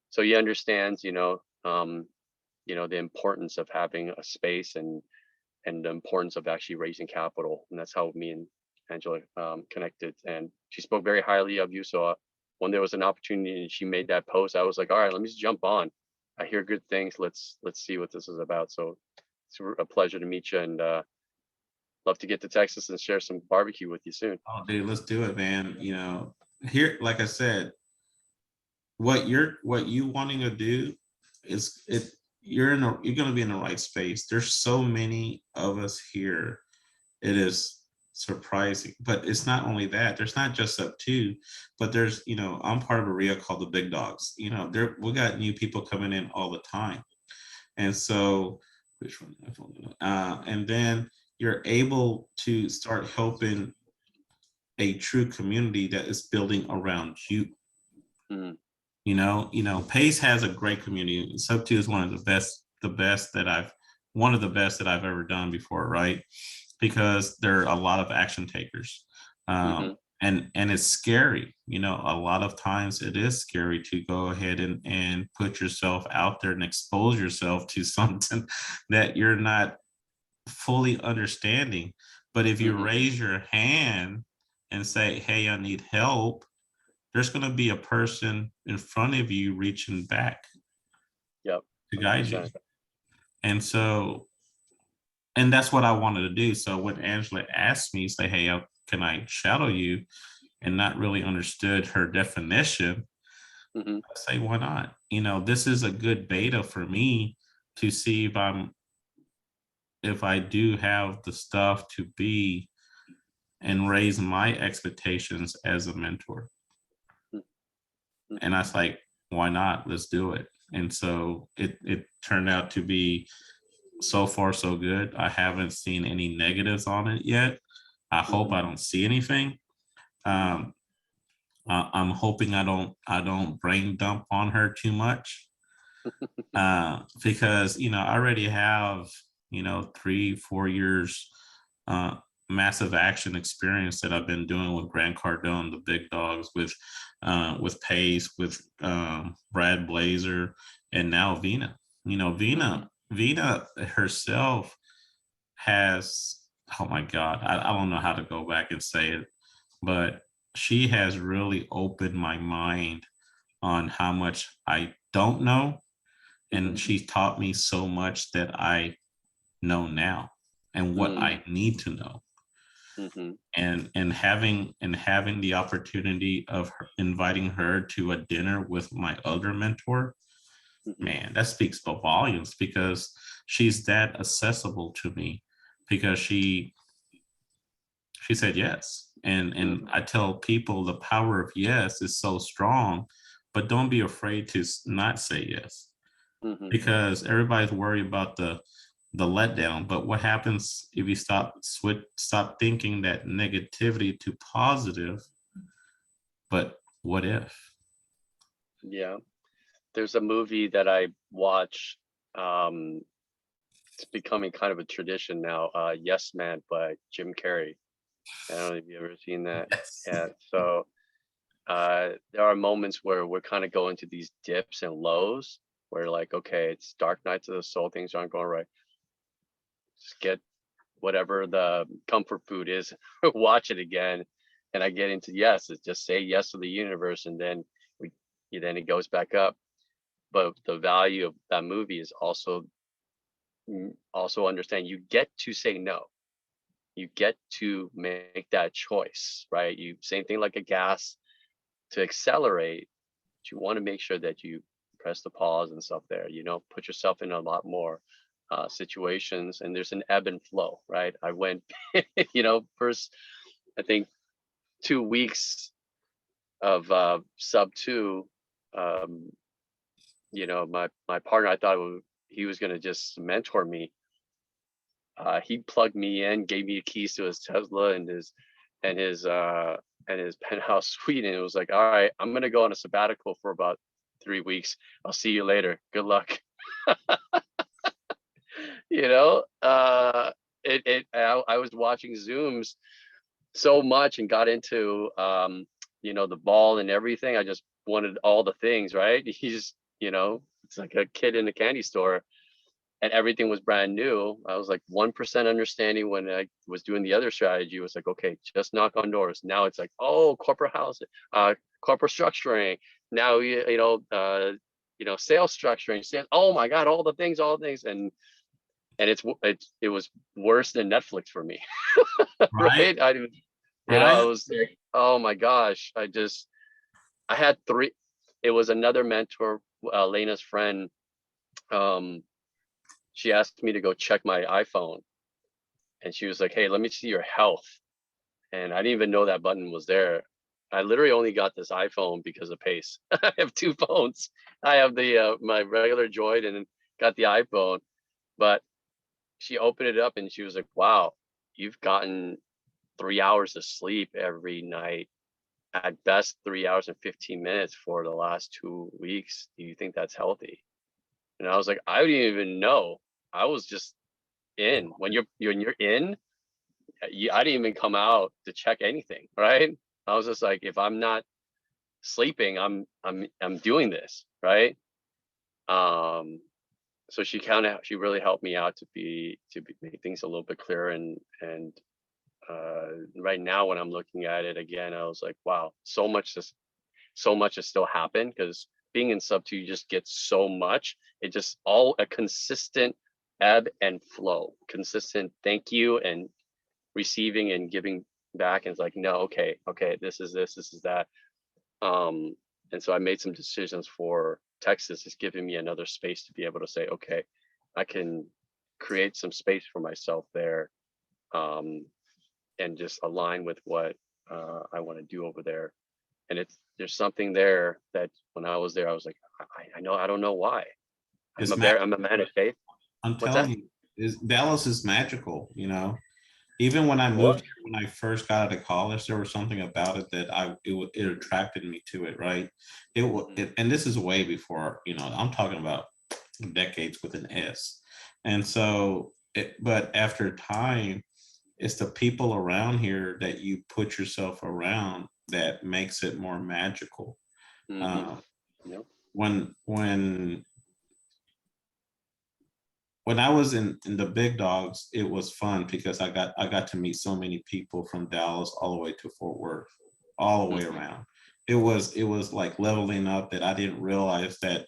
so he understands, the importance of having a space and the importance of actually raising capital. And that's how me and Angela connected. And she spoke very highly of you. So when there was an opportunity and she made that post, I was like, all right, let me just jump on. I hear good things. Let's see what this is about. So it's a pleasure to meet you, and love to get to Texas and share some barbecue with you soon. Oh, dude, let's do it, man. Here, like I said, what you wanting to do is you're going to be in the right space. There's so many of us here. It is surprising, but it's not only that. There's not just up to, but there's, I'm part of a RIA called the Big Dogs. We got new people coming in all the time. And so, which one? And then you're able to start helping a true community that is building around you. Mm-hmm. Pace has a great community. Sub 2 is one of the best that I've ever done before, right? Because there are a lot of action takers. And it's scary. A lot of times it is scary to go ahead and put yourself out there and expose yourself to something that you're not fully understanding. But if you raise your hand and say, hey, I need help, there's going to be a person in front of you reaching back to guide you. And so, and that's what I wanted to do. So when Angela asked me, say, hey, can I shadow you? And not really understood her definition, I say, why not? This is a good beta for me to see if I do have the stuff to be and raise my expectations as a mentor. And I was like, why not? Let's do it. And so it turned out to be so far so good. I haven't seen any negatives on it yet. I hope I don't see anything. I'm hoping I don't brain dump on her too much, because I already have 3-4 years massive action experience that I've been doing with Grant Cardone, the big dogs, with Pace, with Brad Blazer, and now Vina. Vina herself has, oh my God, I don't know how to go back and say it, but she has really opened my mind on how much I don't know. And she's taught me so much that I know now and what I need to know. And having the opportunity of inviting her to a dinner with my other mentor, man, that speaks volumes, because she's that accessible to me, because she said yes. And I tell people the power of yes is so strong, but don't be afraid to not say yes, because everybody's worried about the letdown. But what happens if you stop thinking that negativity to positive? But what if? Yeah. There's a movie that I watch. It's becoming kind of a tradition now. Yes Man by Jim Carrey. I don't know if you've ever seen that. Yes. Yeah. So there are moments where we're kind of going to these dips and lows where like, okay, it's dark nights of the soul, things aren't going right. Just get whatever the comfort food is, watch it again. And I get into yes, it's just say yes to the universe, and then then it goes back up. But the value of that movie is also understand you get to say no. You get to make that choice, right? You same thing like a gas to accelerate. You want to make sure that you press the pause and stuff there. Put yourself in a lot more situations, and there's an ebb and flow, right? I went, first, I think 2 weeks of sub 2. My partner, I thought he was going to just mentor me. He plugged me in, gave me the keys to his Tesla and his penthouse suite, and it was like, all right, I'm gonna go on a sabbatical for about 3 weeks. I'll see you later. Good luck. I was watching Zooms so much and got into the ball and everything. I just wanted all the things, right? It's like a kid in a candy store. And everything was brand new. I was like 1% understanding when I was doing the other strategy. It was like, okay, just knock on doors. Now it's like, oh, corporate housing, corporate structuring. Now sales structuring. Oh my God, all the things, and it was worse than Netflix for me, right? I was like, oh my gosh, I had 3. It was another mentor, Lena's friend. She asked me to go check my iPhone, and she was like, hey, let me see your health. And I didn't even know that button was there. I literally only got this iPhone because of Pace. I have 2 phones. I have the my regular Droid and got the iPhone. But she opened it up and she was like, wow, you've gotten 3 hours of sleep every night. At best 3 hours and 15 minutes for the last 2 weeks. Do you think that's healthy? And I was like, I didn't even know. I was just in. When you're in, I didn't even come out to check anything, right? I was just like, if I'm not sleeping, I'm doing this, right? So she really helped me out to make things a little bit clearer, and right now when I'm looking at it again, I was like, wow, so much has still happened, because being in sub 2, you just get so much. It just all a consistent ebb and flow, consistent thank you and receiving and giving back. And it's like, no, okay, this is that. And so I made some decisions for Texas. It's giving me another space to be able to say, okay, I can create some space for myself there. and just align with what I want to do over there. And there's something there that when I was there, I was like, I know, I don't know why. It's I'm a man of faith. I'm What's that? telling you, Dallas is magical, you know. Even when I What? moved here, when I first got out of college, there was something about it that it attracted me to it, right? And this is way before, you know, I'm talking about decades with an S. And so, but after time, it's the people around here that you put yourself around that makes it more magical. Mhm. Yep. When I was in the big dogs, it was fun because I got to meet so many people from Dallas all the way to Fort Worth, all the way around. It was like leveling up that I didn't realize that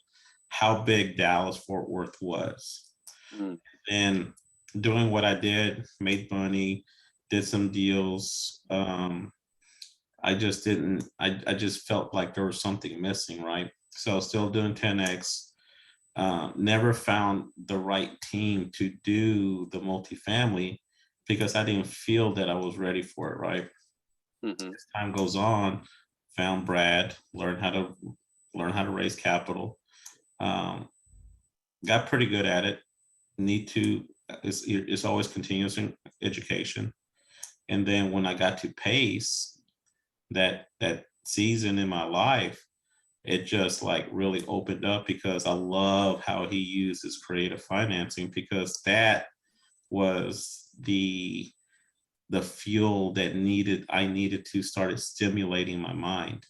how big Dallas Fort Worth was. Mm. And doing what I did, made money, did some deals. I just didn't. I just felt like there was something missing, right? So still doing 10X. Never found the right team to do the multifamily because I didn't feel that I was ready for it, right? Mhm. As time goes on, found Brad, learned how to raise capital, got pretty good at it. Need to, it's always continuous education. And then when I got to Pace, that season in my life, it just like really opened up because I love how he uses creative financing because that was the fuel that I needed to start stimulating my mind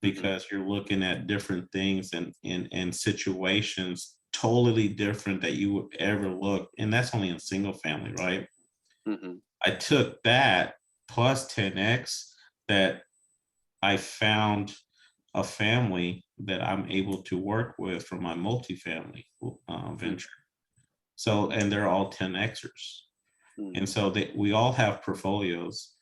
because you're looking at different things and situations totally different that you would ever look, and that's only in single family, right? Mhm. I took that plus 10X that I found a family that I'm able to work with for my multifamily venture. So, and they're all 10Xers. Mm. And so we all have portfolios.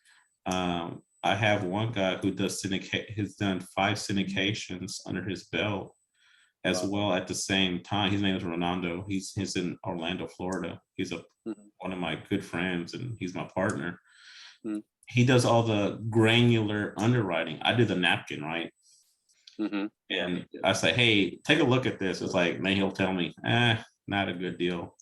I have one guy who does has done 5 syndications under his belt as Wow. well at the same time. His name is Ronaldo. He's in Orlando, Florida. He's Mhm. one of my good friends and he's my partner. Mm. He does all the granular underwriting. I do the napkin, right? Mhm. And I say, hey, take a look at this. It's like, then he'll tell me, not a good deal.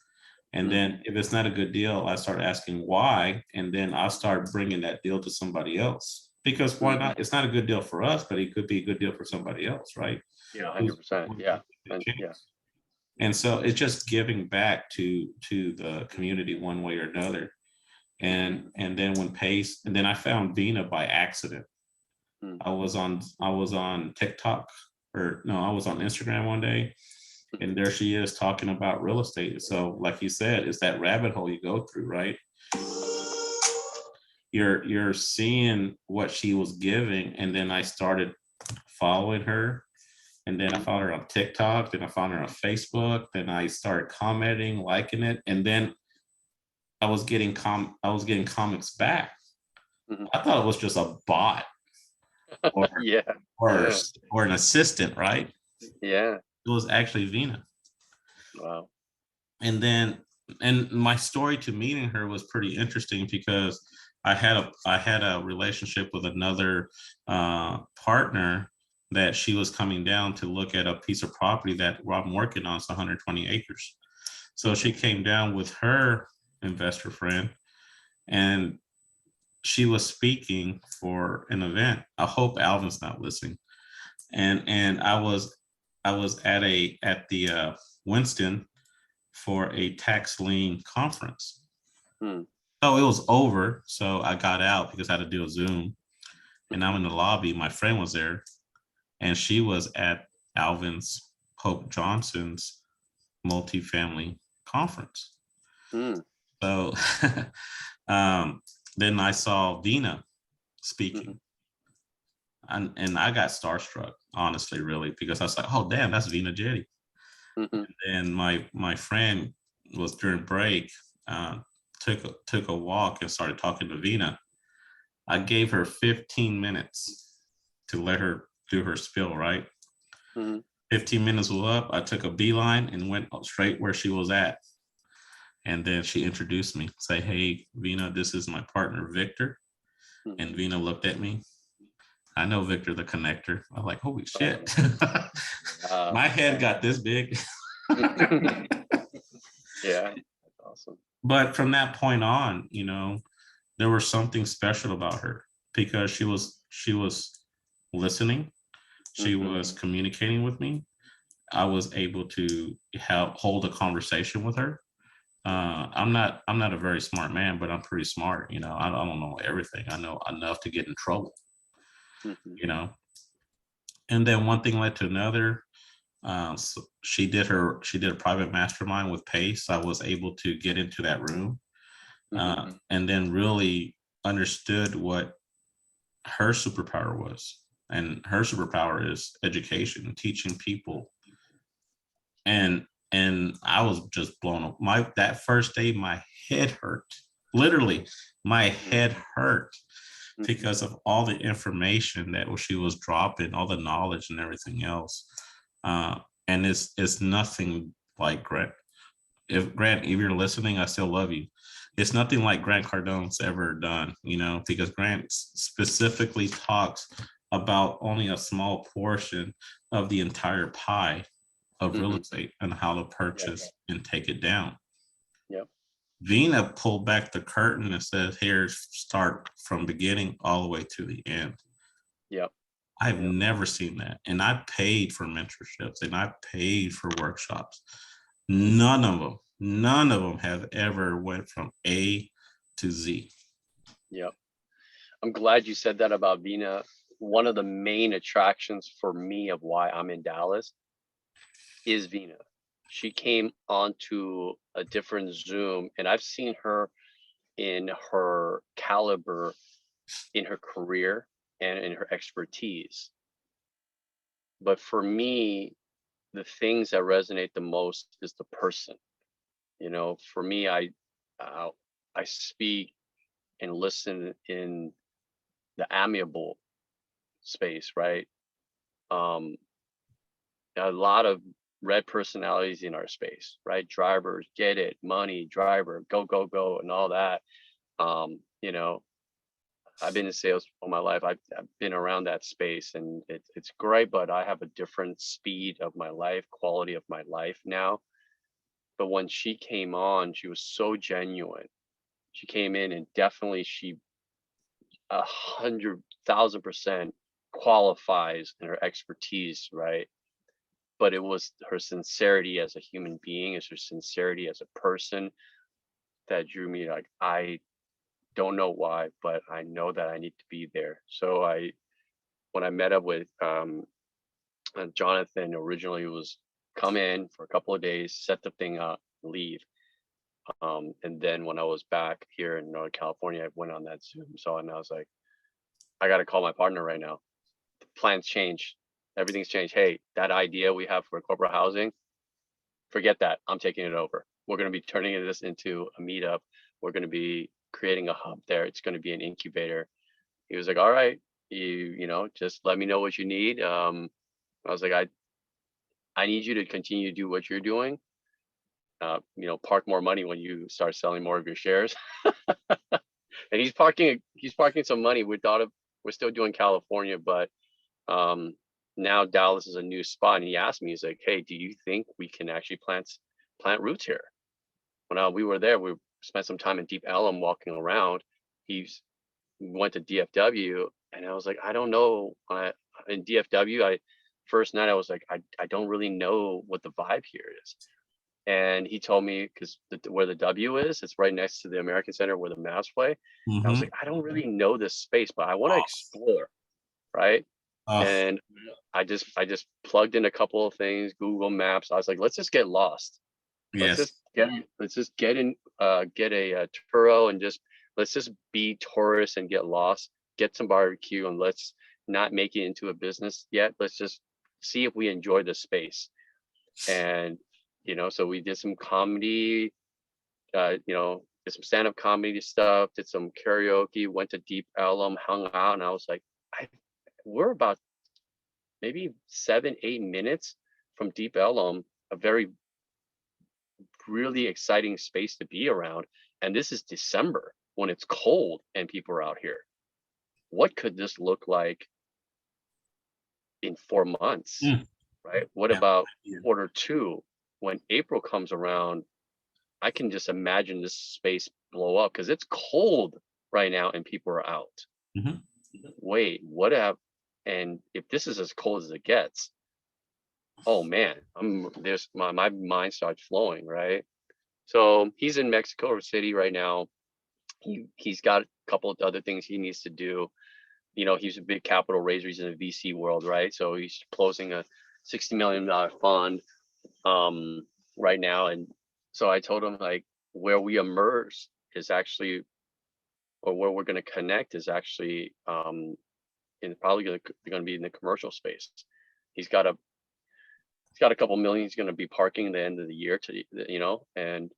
And Mm. then if it's not a good deal, I start asking why. And then I'll start bringing that deal to somebody else. Because why not? It's not a good deal for us, but it could be a good deal for somebody else, right? Yeah, Who's 100%. Yeah. And yeah. And so it's just giving back to the community one way or another. And then when Pace, and then I found Vina by accident. Mm. I was on TikTok, or no, I was on Instagram one day, and there she is talking about real estate. So like you said, it's that rabbit hole you go through, right? You're seeing what she was giving, and then I started following her, and then I found her on TikTok, then I found her on Facebook, then I started commenting, liking it, and then I was getting comics back. Mhm. I thought it was just a bot or Yeah. or Yeah. or an assistant, right? Yeah. It was actually Vina. Wow. And then my story to meeting her was pretty interesting because I had a relationship with another partner that she was coming down to look at a piece of property that I'm working on. It's 120 acres. So she came down with her investor friend, and she was speaking for an event. I hope Alvin's not listening. And I was at the Winston for a tax lien conference. Hmm. So it was over. So I got out because I had to do a Zoom. And I'm in the lobby. My friend was there, and she was at Alvin's Pope Johnson's multifamily conference. Mm. So then I saw Vina speaking. And I got starstruck, honestly, really, because I was like, oh, damn, that's Vina Jetty. Mhm. And my friend was during break, took a walk and started talking to Vina. I gave her 15 minutes to let her do her spill, right? Mhm. 15 minutes was up. I took a beeline and went straight where she was at. And then she introduced me, say, "Hey, Vina, this is my partner, Victor." And Vina looked at me. I know Victor the connector. I'm like, holy shit. My head got this big. Yeah, that's awesome. But from that point on, you know, there was something special about her because she was listening, she was communicating with me. I was able to hold a conversation with her. I'm not a very smart man, but I'm pretty smart. You know, I don't know everything. I know enough to get in trouble. You know, and then one thing led to another. So she did a private mastermind with Pace. I was able to get into that room, and then really understood what her superpower was. And her superpower is education, teaching people. And I was just blown up. That first day, my head hurt. Literally, my head hurt because of all the information that she was dropping, all the knowledge and everything else. And it's nothing like Grant. If you're listening, I still love you. It's nothing like Grant Cardone's ever done, you know, because Grant specifically talks about only a small portion of the entire pie of real estate and how to purchase and take it down. Yep. Vina pulled back the curtain and said, "Here, start from beginning all the way to the end." Yep. I've never seen that. And I paid for mentorships and I paid for workshops. None of them have ever went from A to Z. Yep. I'm glad you said that about Vina. One of the main attractions for me of why I'm in Dallas is Vina. She came onto a different Zoom, and I've seen her in her caliber, in her career, and in her expertise. But for me, the things that resonate the most is the person. You know, for me, I speak and listen in the amiable space, right? A lot of red personalities in our space, right? Drivers, get it, money, driver, go, go, go, and all that. You know, I've been in sales all my life. I've been around that space, and it's great, but I have a different speed of my life, quality of my life now. But when she came on, she was so genuine. She came in and definitely she 100,000% qualifies in her expertise, right? But it was her sincerity as a human being, it's her sincerity as a person that drew me. Like, I don't know why, but I know that I need to be there. So when I met up with Jonathan, originally it was come in for a couple of days, set the thing up, leave. And then when I was back here in Northern California, I went on that Zoom. So, and I was like, I got to call my partner right now. The plans change. Everything's changed. Hey, that idea we have for corporate housing, forget that. I'm taking it over. We're going to be turning this into a meetup. We're going to be creating a hub there. It's going to be an incubator. He was like, all right, you know, just let me know what you need. I was like, I need you to continue to do what you're doing. You know, park more money when you start selling more of your shares. And he's parking some money. We're still doing California, but now Dallas is a new spot. And he asked me, he's like, hey, do you think we can actually plant roots here? When we were there, we spent some time in Deep Ellum walking around. We went to DFW, and I was like, I don't know. In DFW, first night I was like, I don't really know what the vibe here is. And he told me, because where the W is, it's right next to the American Center where the Mavs play. I was like, I don't really know this space, but I want to explore, right? And I just plugged in a couple of things, Google Maps. I was like, let's just get lost. Yes. Let's just get in, get a Turo, and let's just be tourists and get lost, get some barbecue, and let's not make it into a business yet. Let's just see if we enjoy the space. And you know, so we did some comedy, you know, did some stand-up comedy stuff, did some karaoke, went to Deep Ellum, hung out, and I was like, we're about maybe 7-8 minutes from Deep Ellum, a very really exciting space to be around. And this is December when it's cold and people are out here. What could this look like in 4 months, Mm. right? What Yeah. about Yeah. Q2 when April comes around? I can just imagine this space blow up because it's cold right now and people are out. Mhm. Wait, what have, and if this is as cold as it gets, oh man, my mind starts flowing, right? So he's in Mexico City right now. He's got a couple of other things he needs to do. You know, he's a big capital raiser. He's in the VC world, right? So he's closing a $60 million fund right now. And so I told him like where we emerge is actually, or where we're going to connect is actually in probably going to be in the commercial space. He's got a couple million he's going to be parking at the end of the year to, you know, and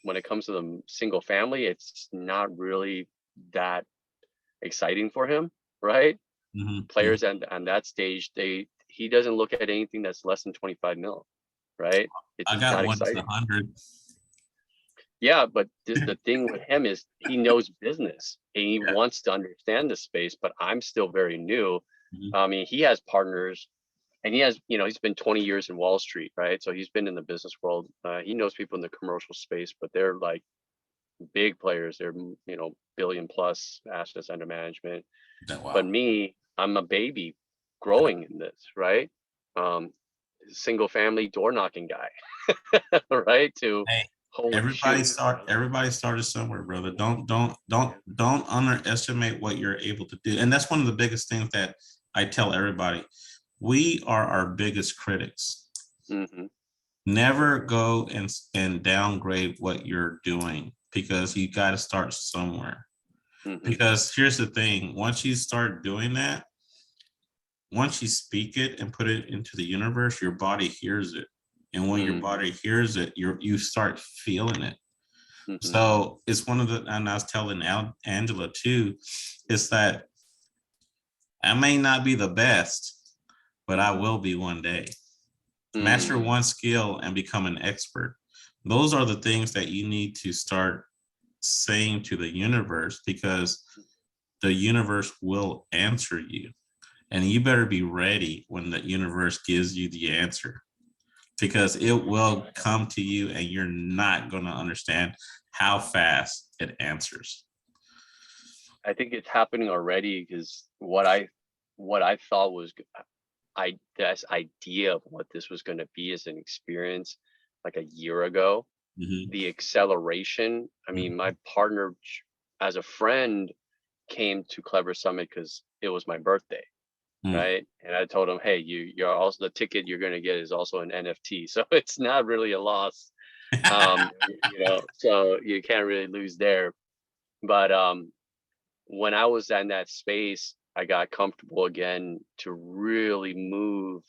when it comes to the single family, it's not really that exciting for him, right? Mhm. Players and on that stage, he doesn't look at anything that's less than 25 mil, right? It's I just got not one that's exciting. 100. Yeah, but the thing with him is he knows business and he Yeah. wants to understand the space, but I'm still very new. Mhm. I mean, he has partners and he has, you know, he's been 20 years in Wall Street, right? So he's been in the business world. He knows people in the commercial space, but they're like big players. They're, you know, billion plus assets under management. But Wow. me, I'm a baby growing in this, right? Single family door knocking guy, right? To Hey, holy everybody shoot. everybody started somewhere, brother. Don't underestimate what you're able to do. And that's one of the biggest things that I tell everybody. We are our biggest critics. Hmm. Never go and downgrade what you're doing because you got to start somewhere. Hmm. Because here's the thing, once you start doing that, once you speak it and put it into the universe, your body hears it. And when your body hears it, you start feeling it. Hmm. So it's one of the, and I was telling Angela too, is that I may not be the best, but I will be one day. Master one skill and become an expert. Those are the things that you need to start saying to the universe, because the universe will answer you. And you better be ready when the universe gives you the answer, because it will come to you and you're not going to understand how fast it answers. I think it's happening already because what I thought was this idea of what this was going to be as an experience like a year ago, Mhm. the acceleration. I mean, my partner as a friend came to Clever Summit because it was my birthday. Mm. Right. And I told him, hey, you're also, the ticket you're going to get is also an NFT. So it's not really a loss. You know, so you can't really lose there. But when I was in that space, I got comfortable again to really move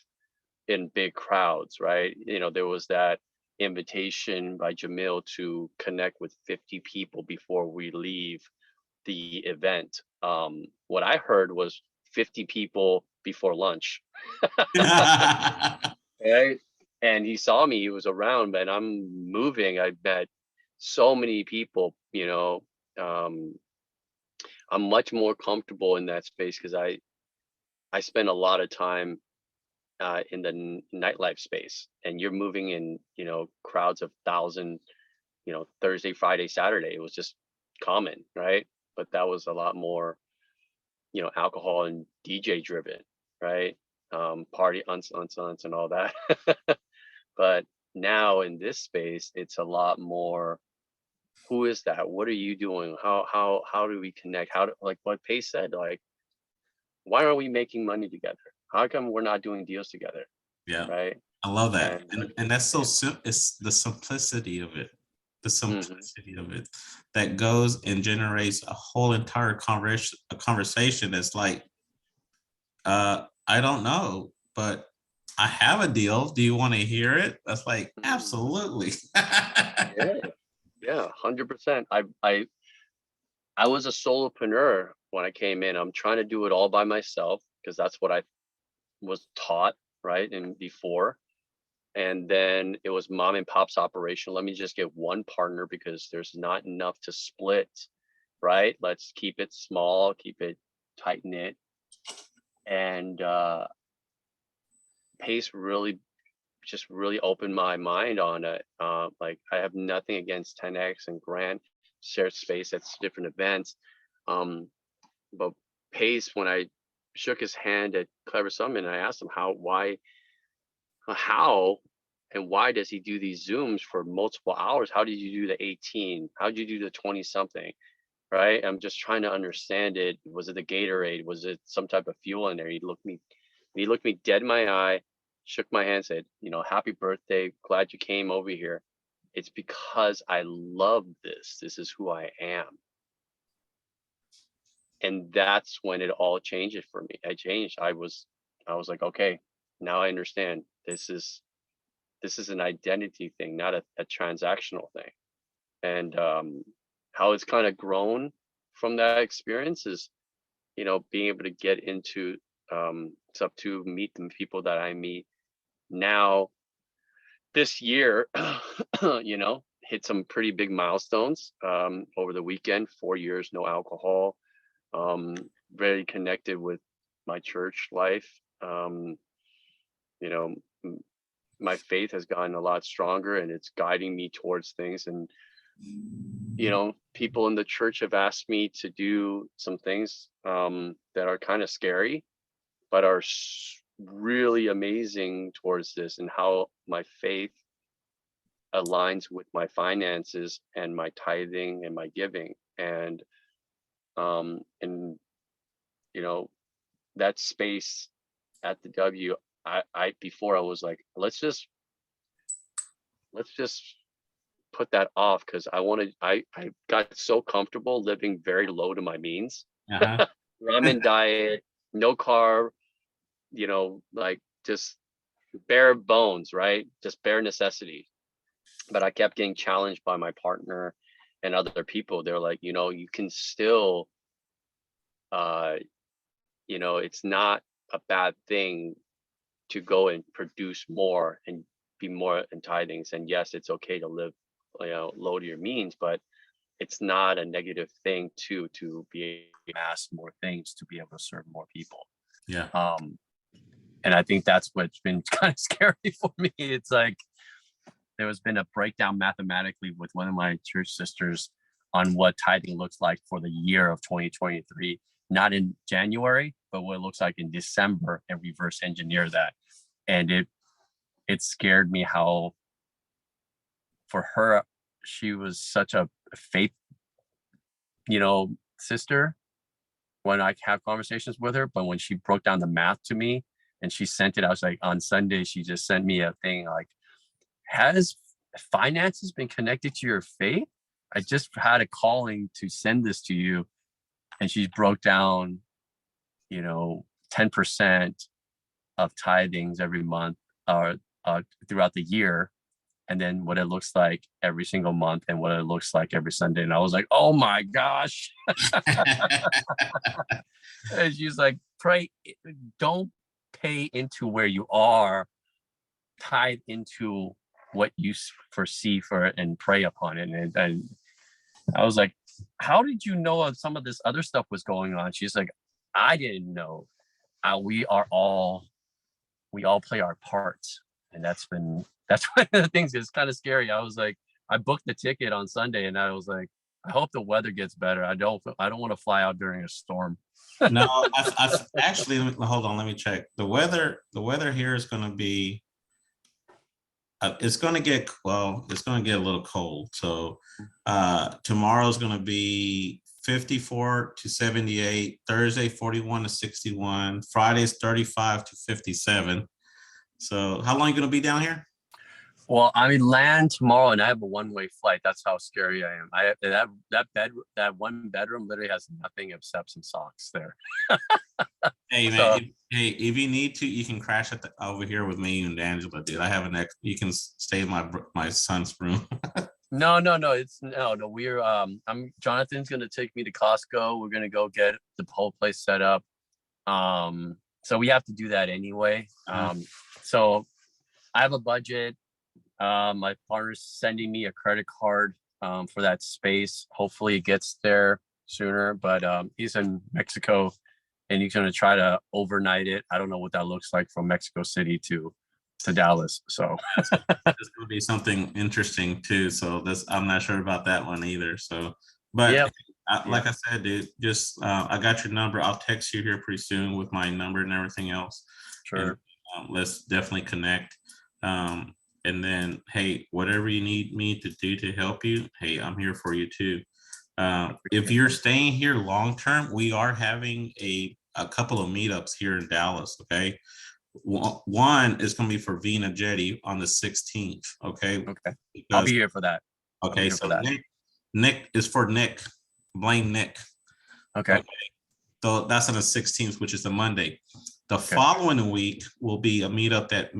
in big crowds, right? You know, there was that invitation by Jamil to connect with 50 people before we leave the event. What I heard was 50 people before lunch. Right? And he saw me, he was around, but I'm moving. I met so many people, you know. I'm much more comfortable in that space because I spend a lot of time in the nightlife space, and you're moving in, you know, crowds of 1,000, you know, Thursday, Friday, Saturday. It was just common, right? But that was a lot more, you know, alcohol and DJ driven, right? Party uns and all that. But now in this space, it's a lot more. Who is that? What are you doing? How do we connect? How do, like what Pace said, like, why aren't we making money together? How come we're not doing deals together? Yeah, Right. I love that. And And that's so simple. It's the simplicity of it. The Mhm. simplicity of it that goes and generates a whole entire conversation that's like, I don't know, but I have a deal. Do you want to hear it? That's like, absolutely. Yeah, yeah, 100%. I was a solopreneur when I came in. I'm trying to do it all by myself because that's what I was taught, right? And before. And then it was mom and pop's operation. Let me just get one partner because there's not enough to split, right? Let's keep it small, keep it tight knit. And Pace really just really opened my mind on it. Like I have nothing against 10X and Grant shared space at different events. But Pace, when I shook his hand at Clever Summit, I asked him how and why does he do these Zooms for multiple hours? How did you do the 18? How did you do the 20 something? Right? I'm just trying to understand it. Was it the Gatorade? Was it some type of fuel in there? He looked me dead in my eye, shook my hand, said, happy birthday. Glad you came over here. It's because I love this. This is who I am. And that's when it all changed for me. I changed. I was like, okay, now I understand. This is an identity thing, not a transactional thing. And how it's kind of grown from that experience is, being able to get into stuff to meet the people that I meet now. This year, hit some pretty big milestones over the weekend. 4 years, no alcohol. Very connected with my church life. My faith has gotten a lot stronger and it's guiding me towards things. And, people in the church have asked me to do some things that are kind of scary, but are really amazing towards this and how my faith aligns with my finances and my tithing and my giving. And that space at the W, before I was like, let's just put that off, because I got so comfortable living very low to my means. Uh-huh. Ramen diet, no carb, like just bare bones, right? Just bare necessities. But I kept getting challenged by my partner and other people. They're like, you can still, it's not a bad thing to go and produce more and be more in tithings. And yes, it's okay to live, low to your means, but it's not a negative thing to be able to ask more things to be able to serve more people. Yeah. And I think that's what's been kind of scary for me. It's like there has been a breakdown mathematically with one of my church sisters on what tithing looks like for the year of 2023, not in January, but what it looks like in December, and reverse engineer that. And it scared me how for her, she was such a faith, sister when I have conversations with her. But when she broke down the math to me and she sent it, I was like, on Sunday, she just sent me a thing like, has finances been connected to your faith? I just had a calling to send this to you. And she broke down, 10% of tithings every month or throughout the year. And then what it looks like every single month and what it looks like every Sunday. And I was like, oh my gosh. And she's like, pray, don't pay into where you are, tithe into what you foresee for it and pray upon it. And I was like, how did you know some of this other stuff was going on? She's like, I didn't know. We all play our parts. And that's one of the things that's kind of scary. I was like, I booked the ticket on Sunday and I was like, I hope the weather gets better. I don't want to fly out during a storm. No, I've actually, hold on, let me check. The weather here is going to be, it's going to get a little cold. So tomorrow's going to be 54 to 78, Thursday 41 to 61, Friday's 35 to 57. So how long are you going to be down here? Well, I land tomorrow and I have a one-way flight. That's how scary I am. I that one bedroom literally has nothing except some socks there. Hey man, So- if you need to, you can crash over here with me and Angela, dude. I have you can stay in my son's room. No. We're Jonathan's gonna take me to Costco. We're gonna go get the whole place set up. So we have to do that anyway. So I have a budget. My partner's sending me a credit card for that space. Hopefully it gets there sooner, but he's in Mexico and he's gonna try to overnight it. I don't know what that looks like from Mexico City to Dallas. So There's gonna be something interesting too. So this, I'm not sure about that one either. So, but Yep. like I said, dude, just I got your number. I'll text you here pretty soon with my number and everything else. And, sure. let's definitely connect. And then, hey, whatever you need me to do to help you, hey, I'm here for you too. If you're staying here long term, we are having a couple of meetups here in Dallas. Okay. One is going to be for Vina Jetty on the 16th. Okay. Okay. I'll Because, be here for that. okay. here So for that. Nick is for Nick. Blame Nick. Okay. So that's on the 16th, which is the Monday. The following week will be a meetup that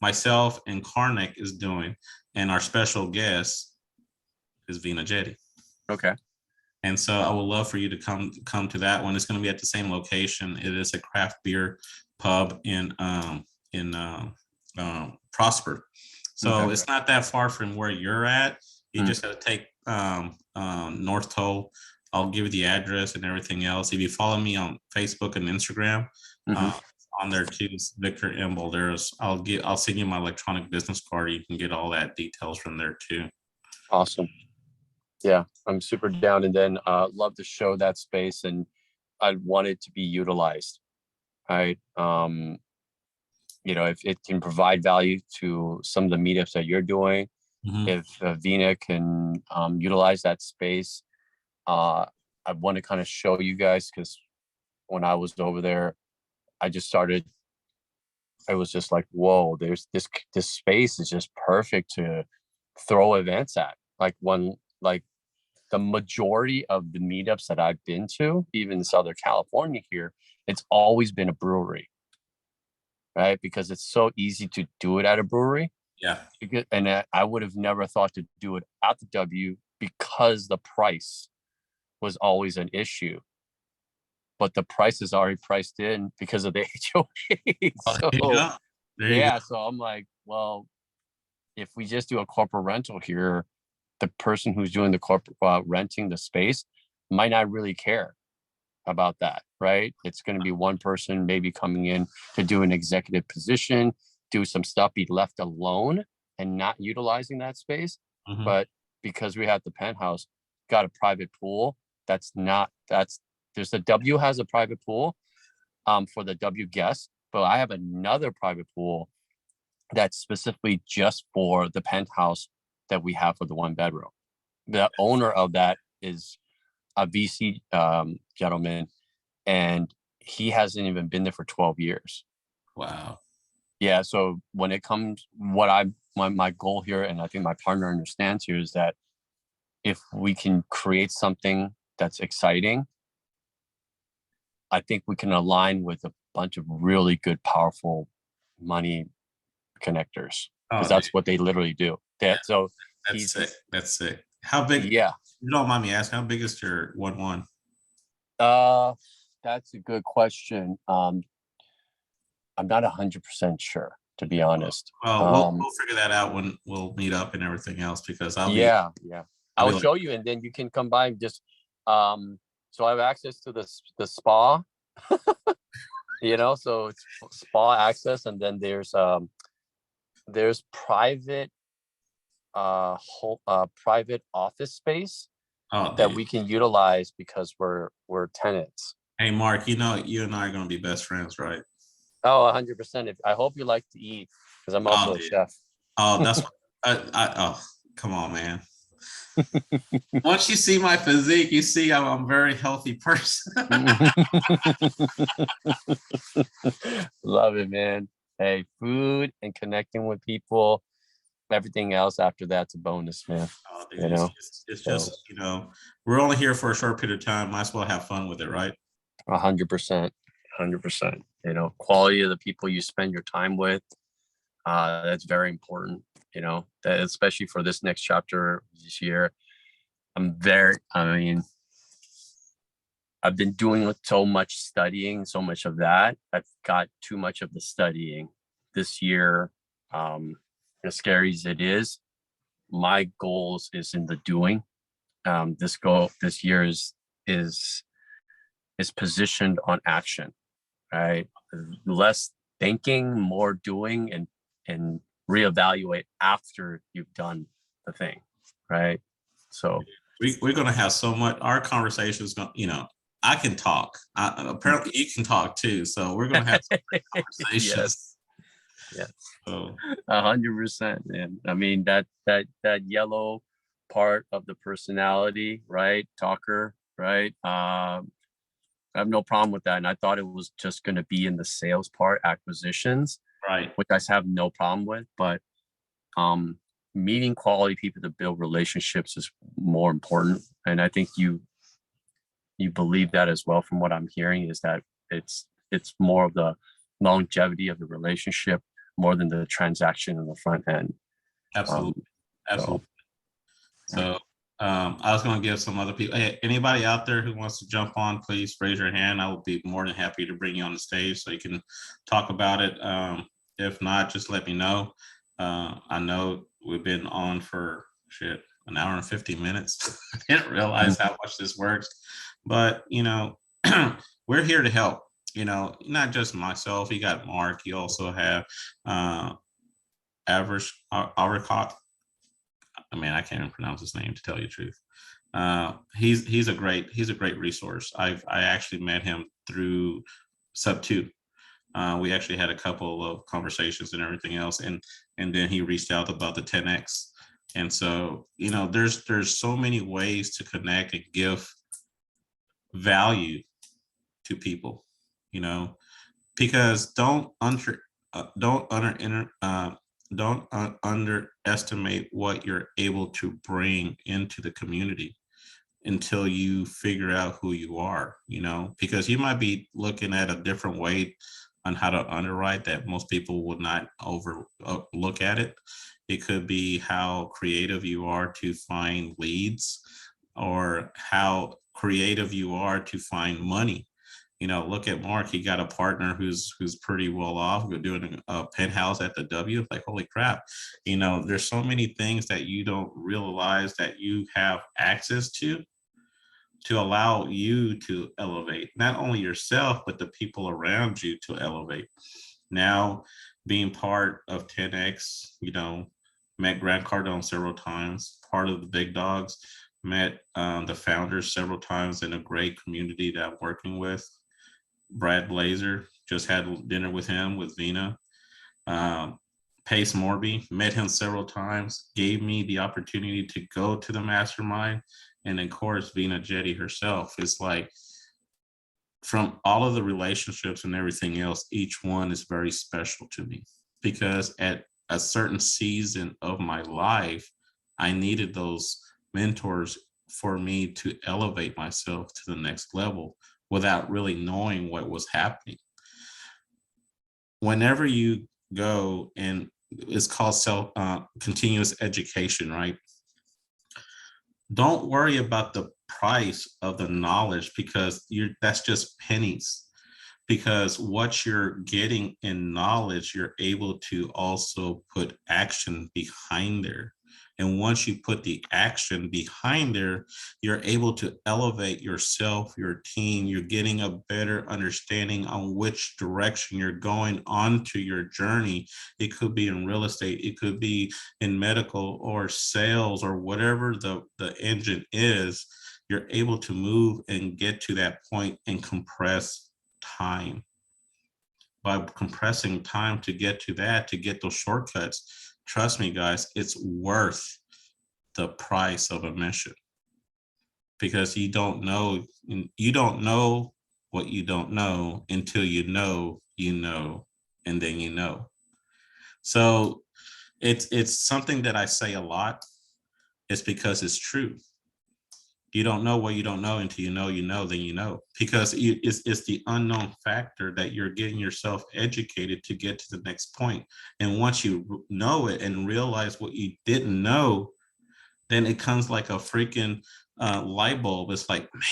myself, and Karnik is doing, and our special guest is Vina Jetty. Okay. And so I would love for you to come to that one. It's going to be at the same location. It is a craft beer pub in Prosper. So Okay. it's not that far from where you're at. You just got to take North Toll. I'll give you the address and everything else. If you follow me on Facebook and Instagram, on there too, it's Victor Imbel. I'll send you my electronic business card. You can get all that details from there too. Awesome. Yeah, I'm super down, and then love to show that space, and I want it to be utilized. Right. If it can provide value to some of the meetups that you're doing, if Vina can utilize that space, I want to kind of show you guys, because when I was over there, I was just like, whoa, there's this space is just perfect to throw events at. Like the majority of the meetups that I've been to, even in Southern California here, it's always been a brewery, right? Because it's so easy to do it at a brewery. Yeah. And I would have never thought to do it at the W, because the price was always an issue. But the price is already priced in because of the HOA. So I'm like, well, if we just do a corporate rental here, the person who's doing the corporate renting the space might not really care about that, right? It's going to be one person maybe coming in to do an executive position, do some stuff, be left alone and not utilizing that space. But because we have the penthouse, got a private pool, there's the W has a private pool for the W guests, but I have another private pool that's specifically just for the penthouse that we have for the one bedroom. The owner of that is a VC gentleman, and he hasn't even been there for 12 years. Wow. Yeah. So when it comes, my goal here, and I think my partner understands here, is that if we can create something that's exciting, I think we can align with a bunch of really good, powerful money connectors, because that's what they literally do. That's sick. That's sick. How big? Yeah. You don't mind me asking, how big is your 1-1? That's a good question. I'm not 100% sure, to be honest. Well, we'll figure that out when we'll meet up and everything else, because I'll I'll show you, and then you can come by and just so I have access to the spa. So it's spa access, and then there's private private office space that we can utilize because we're tenants. Hey Mark, you and I are gonna be best friends, right? Oh, 100%. I hope you like to eat, because I'm also a chef. Oh, that's come on, man. Once you see my physique, you see I'm a very healthy person. Love it, man. Hey, food and connecting with people, everything else after that's a bonus, man. Oh, dude, it's just, we're only here for a short period of time. Might as well have fun with it, right? 100%. 100%. Quality of the people you spend your time with, that's very important. That especially for this next chapter this year, I've been doing so much studying, so much of that. I've got too much of the studying this year. As scary as it is, my goals is in the doing. This year is positioned on action, right? Less thinking, more doing, and reevaluate after you've done the thing, right? So We're gonna have so much. Our conversation is going. I can talk. Apparently, you can talk too. So we're gonna have some great conversations. yes, So 100%. And I mean that yellow part of the personality, right? Talker, right? I have no problem with that. And I thought it was just going to be in the sales part, acquisitions, right. which I have no problem with. But meeting quality people to build relationships is more important. And I think you believe that as well from what I'm hearing, is that it's more of the longevity of the relationship more than the transaction in the front end. Absolutely. Absolutely. So I was going to give some other people. Hey, anybody out there who wants to jump on, please raise your hand. I will be more than happy to bring you on the stage so you can talk about it. If not, just let me know. I know we've been on for an hour and 50 minutes. I didn't realize how much this works, but we're here to help. Not just myself. You got Mark. You also have Avercott. I mean, I can't even pronounce his name, to tell you the truth. He's a great resource. I actually met him through Sub2. We actually had a couple of conversations and everything else, and then he reached out about the 10X. And so, there's so many ways to connect and give value to people, because don't underestimate what you're able to bring into the community until you figure out who you are, because you might be looking at a different way on how to underwrite that most people would not look at it. It could be how creative you are to find leads, or how creative you are to find money. Look at Mark. He got a partner who's pretty well off. We're doing a penthouse at the W. Like, holy crap. There's so many things that you don't realize that you have access to allow you to elevate, not only yourself, but the people around you to elevate. Now, being part of 10X, met Grant Cardone several times, part of the big dogs, met the founders several times in a great community that I'm working with. Brad Blazer, just had dinner with him, with Vina. Pace Morby, met him several times, gave me the opportunity to go to the mastermind. And of course, Vina Jetty herself. It's like, from all of the relationships and everything else, each one is very special to me, because at a certain season of my life, I needed those mentors for me to elevate myself to the next level without really knowing what was happening. Whenever you go, and it's called continuous education, right? Don't worry about the price of the knowledge, because that's just pennies. Because what you're getting in knowledge, you're able to also put action behind there. And once you put the action behind there, you're able to elevate yourself, your team. You're getting a better understanding on which direction you're going onto your journey. It could be in real estate, it could be in medical or sales, or whatever the engine is. You're able to move and get to that point and compress time. By compressing time to get to that, to get those shortcuts, trust me, guys, it's worth the price of admission, because you don't know what you don't know until you know, and then you know. So it's something that I say a lot. It's because it's true. You don't know what you don't know until you know, then you know. Because it's the unknown factor that you're getting yourself educated to get to the next point. And once you know it and realize what you didn't know, then it comes like a freaking light bulb. It's like, man,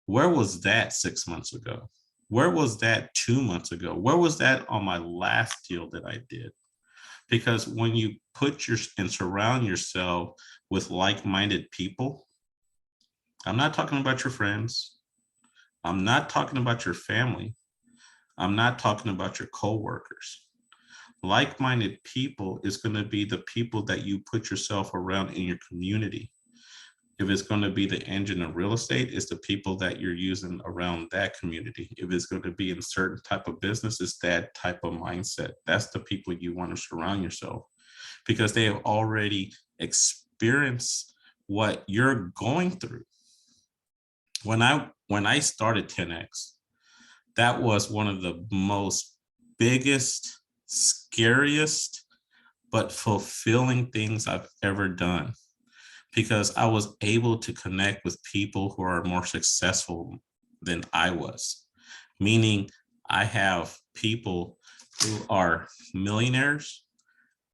where was that 6 months ago? Where was that 2 months ago? Where was that on my last deal that I did? Because when you put and surround yourself with like-minded people, I'm not talking about your friends. I'm not talking about your family. I'm not talking about your coworkers. Like-minded people is going to be the people that you put yourself around in your community. If it's going to be the engine of real estate, it's the people that you're using around that community. If it's going to be in certain type of business, it's that type of mindset. That's the people you want to surround yourself, because they have already experienced what you're going through. When I started 10X, that was one of the most biggest, scariest, but fulfilling things I've ever done, because I was able to connect with people who are more successful than I was. Meaning I have people who are millionaires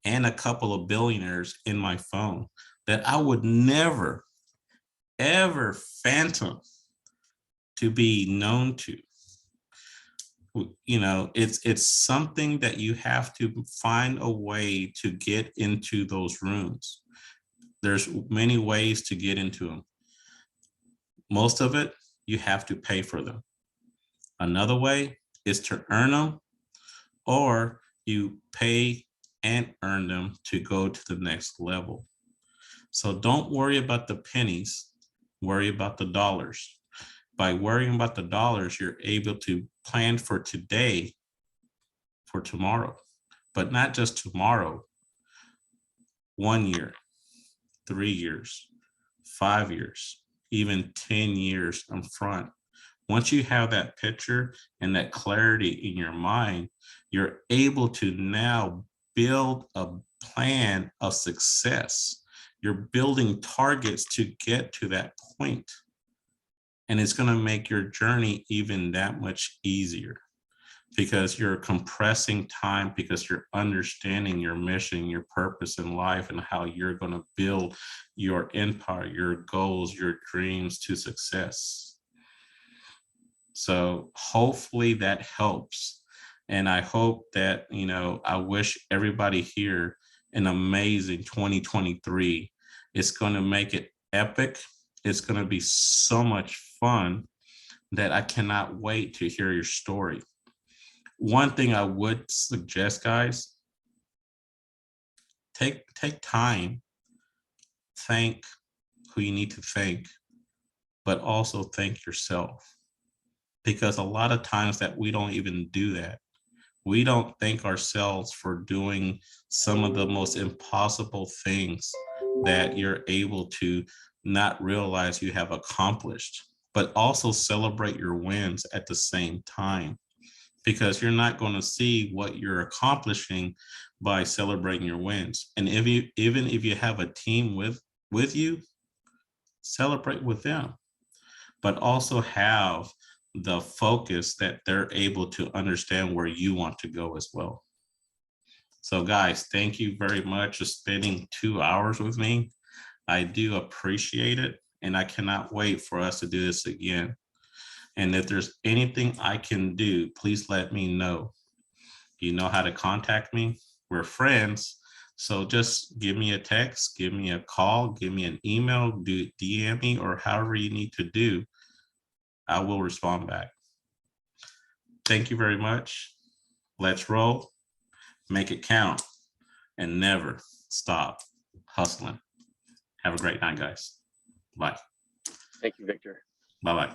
and a couple of billionaires in my phone that I would never, ever phantom to be known to. You know, it's something that you have to find a way to get into those rooms. There's many ways to get into them. Most of it, you have to pay for them. Another way is to earn them, or you pay and earn them to go to the next level. So don't worry about the pennies, worry about the dollars. By worrying about the dollars, you're able to plan for today, for tomorrow, but not just tomorrow, 1 year, 3 years, 5 years, even 10 years in front. Once you have that picture and that clarity in your mind, you're able to now build a plan of success. You're building targets to get to that point. And it's going to make your journey even that much easier, because you're compressing time, because you're understanding your mission, your purpose in life, and how you're going to build your empire, your goals, your dreams to success. So hopefully that helps. And I hope that, you know, I wish everybody here an amazing 2023. It's going to make it epic. It's going to be so much fun that I cannot wait to hear your story. One thing I would suggest, guys, take time, thank who you need to thank, but also thank yourself. Because a lot of times that we don't even do that. We don't thank ourselves for doing some of the most impossible things that you're able to not realize you have accomplished, but also celebrate your wins at the same time, because you're not going to see what you're accomplishing by celebrating your wins. And even if you have a team with you, celebrate with them, but also have the focus that they're able to understand where you want to go as well. So guys, thank you very much for spending 2 hours with me. I do appreciate it, and I cannot wait for us to do this again. And if there's anything I can do, please let me know. You know how to contact me. We're friends. So just give me a text, give me a call, give me an email, DM me, or however you need to do. I will respond back. Thank you very much. Let's roll, make it count, and never stop hustling. Have a great night, guys. Bye. Thank you, Victor. Bye-bye.